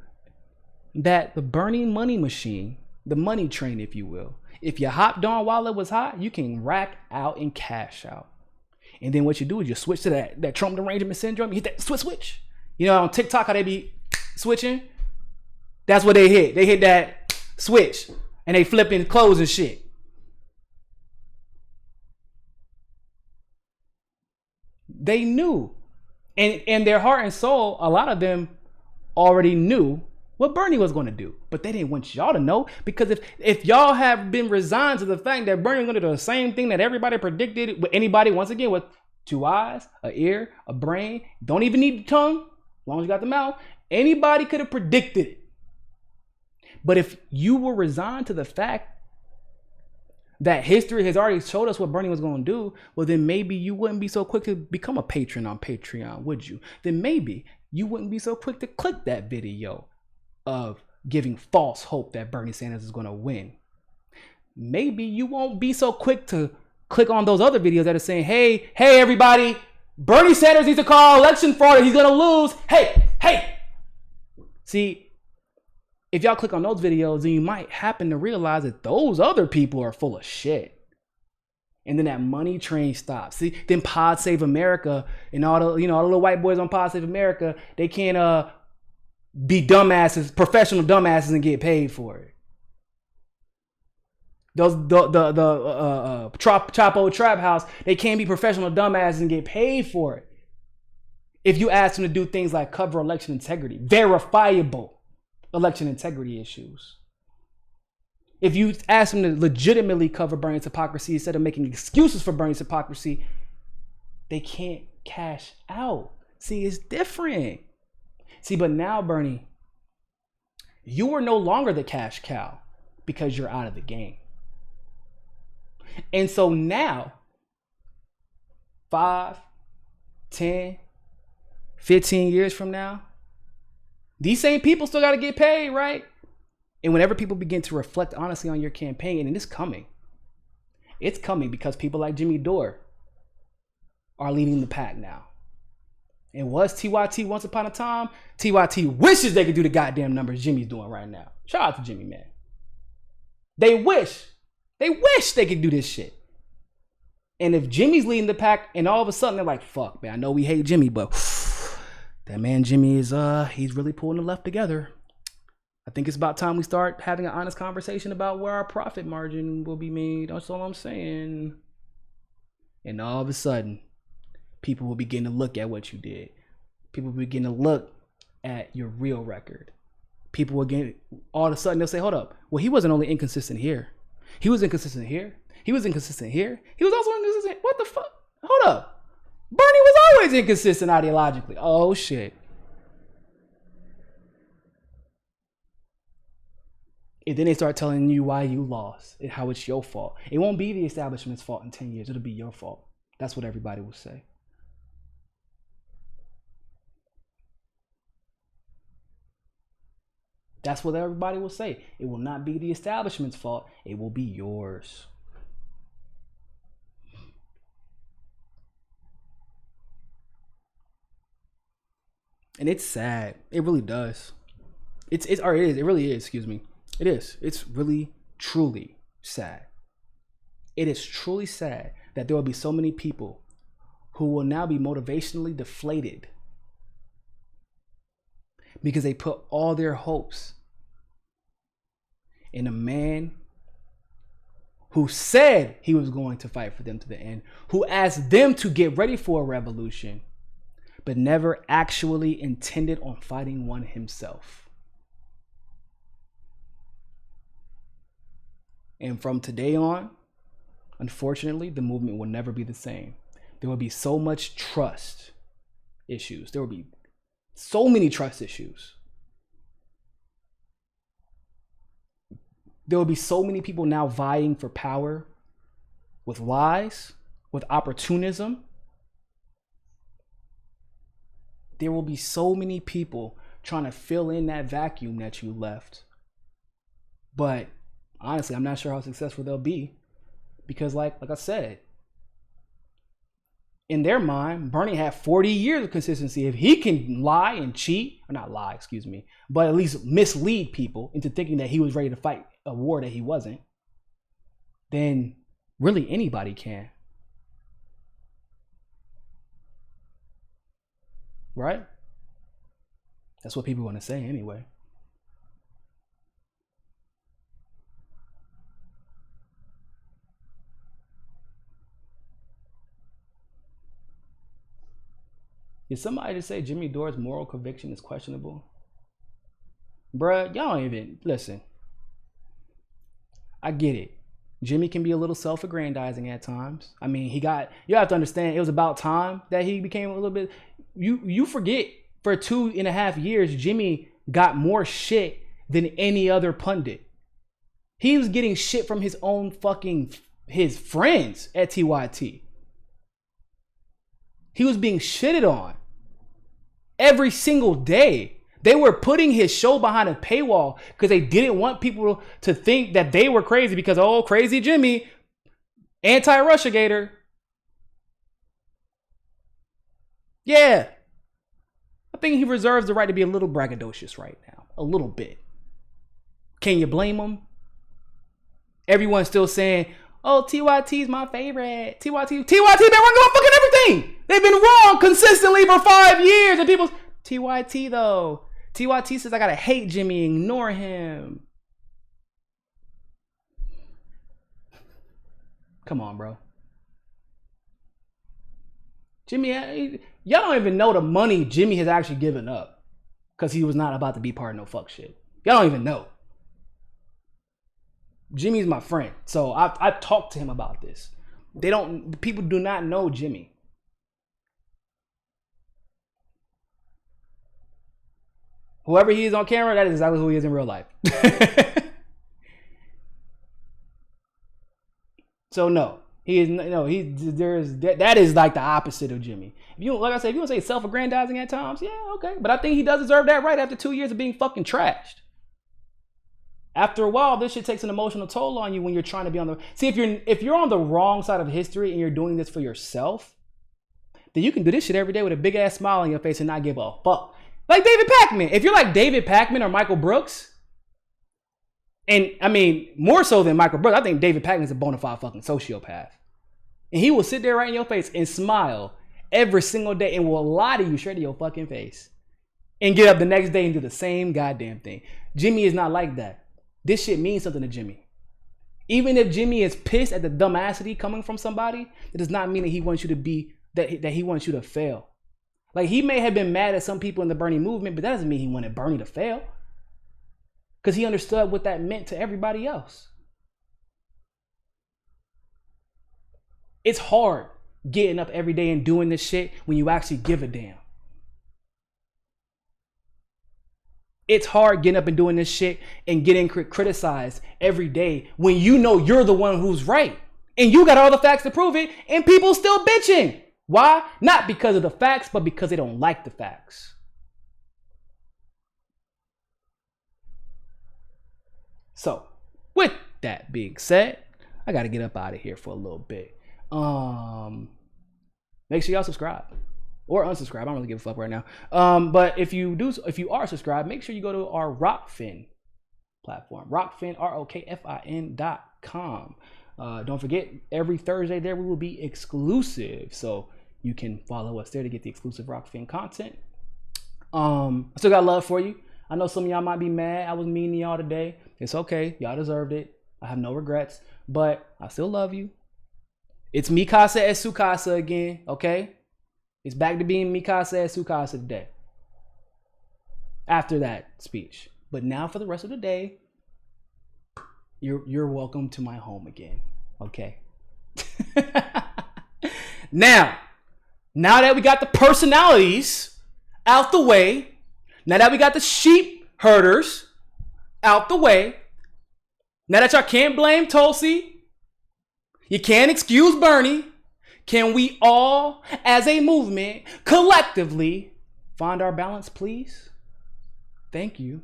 that the burning money machine, the money train, if you will, if you hopped on while it was hot, you can rack out and cash out. And then what you do is you switch to that Trump derangement syndrome. You hit that switch. You know, on TikTok, how they be switching? That's what they hit. They hit that switch. And they flipping clothes and shit. They knew. And in their heart and soul, a lot of them already knew what Bernie was going to do. But they didn't want y'all to know, because if y'all have been resigned to the fact that Bernie was going to do the same thing that everybody predicted, with anybody, once again, with 2 eyes, an ear, a brain, don't even need the tongue, as long as you got the mouth, anybody could have predicted it. But if you were resigned to the fact that history has already showed us what Bernie was going to do, well, then maybe you wouldn't be so quick to become a patron on Patreon, would you? Then maybe you wouldn't be so quick to click that video of giving false hope that Bernie Sanders is going to win. Maybe you won't be so quick to click on those other videos that are saying, hey, everybody, Bernie Sanders needs to call election fraud or he's going to lose. Hey. See, if y'all click on those videos, then you might happen to realize that those other people are full of shit. And then that money train stops. See, then Pod Save America and all the little white boys on Pod Save America, they can't be dumbasses, professional dumbasses, and get paid for it. Those Chapo Trap House, they can't be professional dumbasses and get paid for it. If you ask them to do things like cover election integrity, verifiable election integrity issues. If you ask them to legitimately cover Bernie's hypocrisy instead of making excuses for Bernie's hypocrisy, they can't cash out. See, it's different. See, but now, Bernie, you are no longer the cash cow because you're out of the game. And so now, 5, 10, 15 years from now, these same people still got to get paid, right? And whenever people begin to reflect honestly on your campaign, and it's coming because people like Jimmy Dore are leading the pack now. It was TYT once upon a time. TYT wishes they could do the goddamn numbers Jimmy's doing right now. Shout out to Jimmy, man. They wish they could do this shit. And if Jimmy's leading the pack and all of a sudden they're like, fuck, man, I know we hate Jimmy, but that man Jimmy is, he's really pulling the left together. I think it's about time we start having an honest conversation about where our profit margin will be made. That's all I'm saying. And all of a sudden, people will begin to look at what you did. People will begin to look at your real record. People will get, all of a sudden they'll say, hold up. Well, he wasn't only inconsistent here. He was inconsistent here. He was inconsistent here. He was also inconsistent. What the fuck? Hold up. Bernie was always inconsistent ideologically. Oh shit. And then they start telling you why you lost and how it's your fault. It won't be the establishment's fault in 10 years. It'll be your fault. That's what everybody will say. That's what everybody will say. It will not be the establishment's fault. It will be yours. And it's sad. It really does. It really is, excuse me. It is. It's really, truly sad. It is truly sad that there will be so many people who will now be motivationally deflated because they put all their hopes in a man who said he was going to fight for them to the end, who asked them to get ready for a revolution, but never actually intended on fighting one himself. And from today on, unfortunately, the movement will never be the same. There will be so much trust issues. There will be so many trust issues. There will be so many people now vying for power with lies, with opportunism. There will be so many people trying to fill in that vacuum that you left. But honestly, I'm not sure how successful they'll be, because like I said, in their mind, Bernie had 40 years of consistency. If he can lie and cheat, or not lie, excuse me, but at least mislead people into thinking that he was ready to fight a war that he wasn't, then really anybody can. Right? That's what people want to say anyway. Is somebody to say Jimmy Dore's moral conviction is questionable? Bruh, y'all don't even listen. I get it. Jimmy can be a little self-aggrandizing at times. I mean, you have to understand, it was about time that he became a little bit, you forget, for 2.5 years, Jimmy got more shit than any other pundit. He was getting shit from his own his friends at TYT. He was being shitted on every single day. They were putting his show behind a paywall because they didn't want people to think that they were crazy because, oh, crazy Jimmy, anti-Russiagator. Yeah. I think he reserves the right to be a little braggadocious right now. A little bit. Can you blame him? Everyone's still saying, oh, TYT's my favorite. TYT been wrong about fucking everything. They've been wrong consistently for 5 years. And people, TYT though. TYT says I gotta hate Jimmy, ignore him. Come on, bro. Jimmy, y'all don't even know the money Jimmy has actually given up because he was not about to be part of no fuck shit. Y'all don't even know. Jimmy's my friend, so I've talked to him about this. People do not know Jimmy. Whoever he is on camera, that is exactly who he is in real life. So no, that is like the opposite of Jimmy. If you want to say self-aggrandizing at times, yeah, okay. But I think he does deserve that right after 2 years of being fucking trashed. After a while, this shit takes an emotional toll on you when you're trying to be on the... See, if you're on the wrong side of history and you're doing this for yourself, then you can do this shit every day with a big ass smile on your face and not give a fuck. Like David Pakman. If you're like David Pakman or Michael Brooks, and I mean, more so than Michael Brooks, I think David Pakman is a bona fide fucking sociopath. And he will sit there right in your face and smile every single day and will lie to you straight to your fucking face. And get up the next day and do the same goddamn thing. Jimmy is not like that. This shit means something to Jimmy. Even if Jimmy is pissed at the dumbassity coming from somebody, it does not mean that he wants you to be, that he wants you to fail. Like, he may have been mad at some people in the Bernie movement, but that doesn't mean he wanted Bernie to fail. Because he understood what that meant to everybody else. It's hard getting up every day and doing this shit when you actually give a damn. It's hard getting up and doing this shit and getting criticized every day when you know you're the one who's right. And you got all the facts to prove it, and people still bitching. Why? Not because of the facts, but because they don't like the facts. So, with that being said, I got to get up out of here for a little bit. Make sure y'all subscribe. Or unsubscribe. I don't really give a fuck right now. But if you are subscribed, make sure you go to our Rockfin platform. Rockfin, ROKFIN.com. Don't forget, every Thursday there we will be exclusive. So you can follow us there to get the exclusive Rockfin content. I still got love for you. I know some of y'all might be mad. I was mean to y'all today. It's okay. Y'all deserved it. I have no regrets, but I still love you. It's mi casa es su casa again, okay? It's back to being mi casa es su casa today. After that speech. But now for the rest of the day, you're welcome to my home again, okay? Now that we got the personalities out the way, now that we got the sheep herders out the way, now that y'all can't blame Tulsi, you can't excuse Bernie, can we all, as a movement, collectively find our balance, please? Thank you.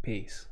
Peace.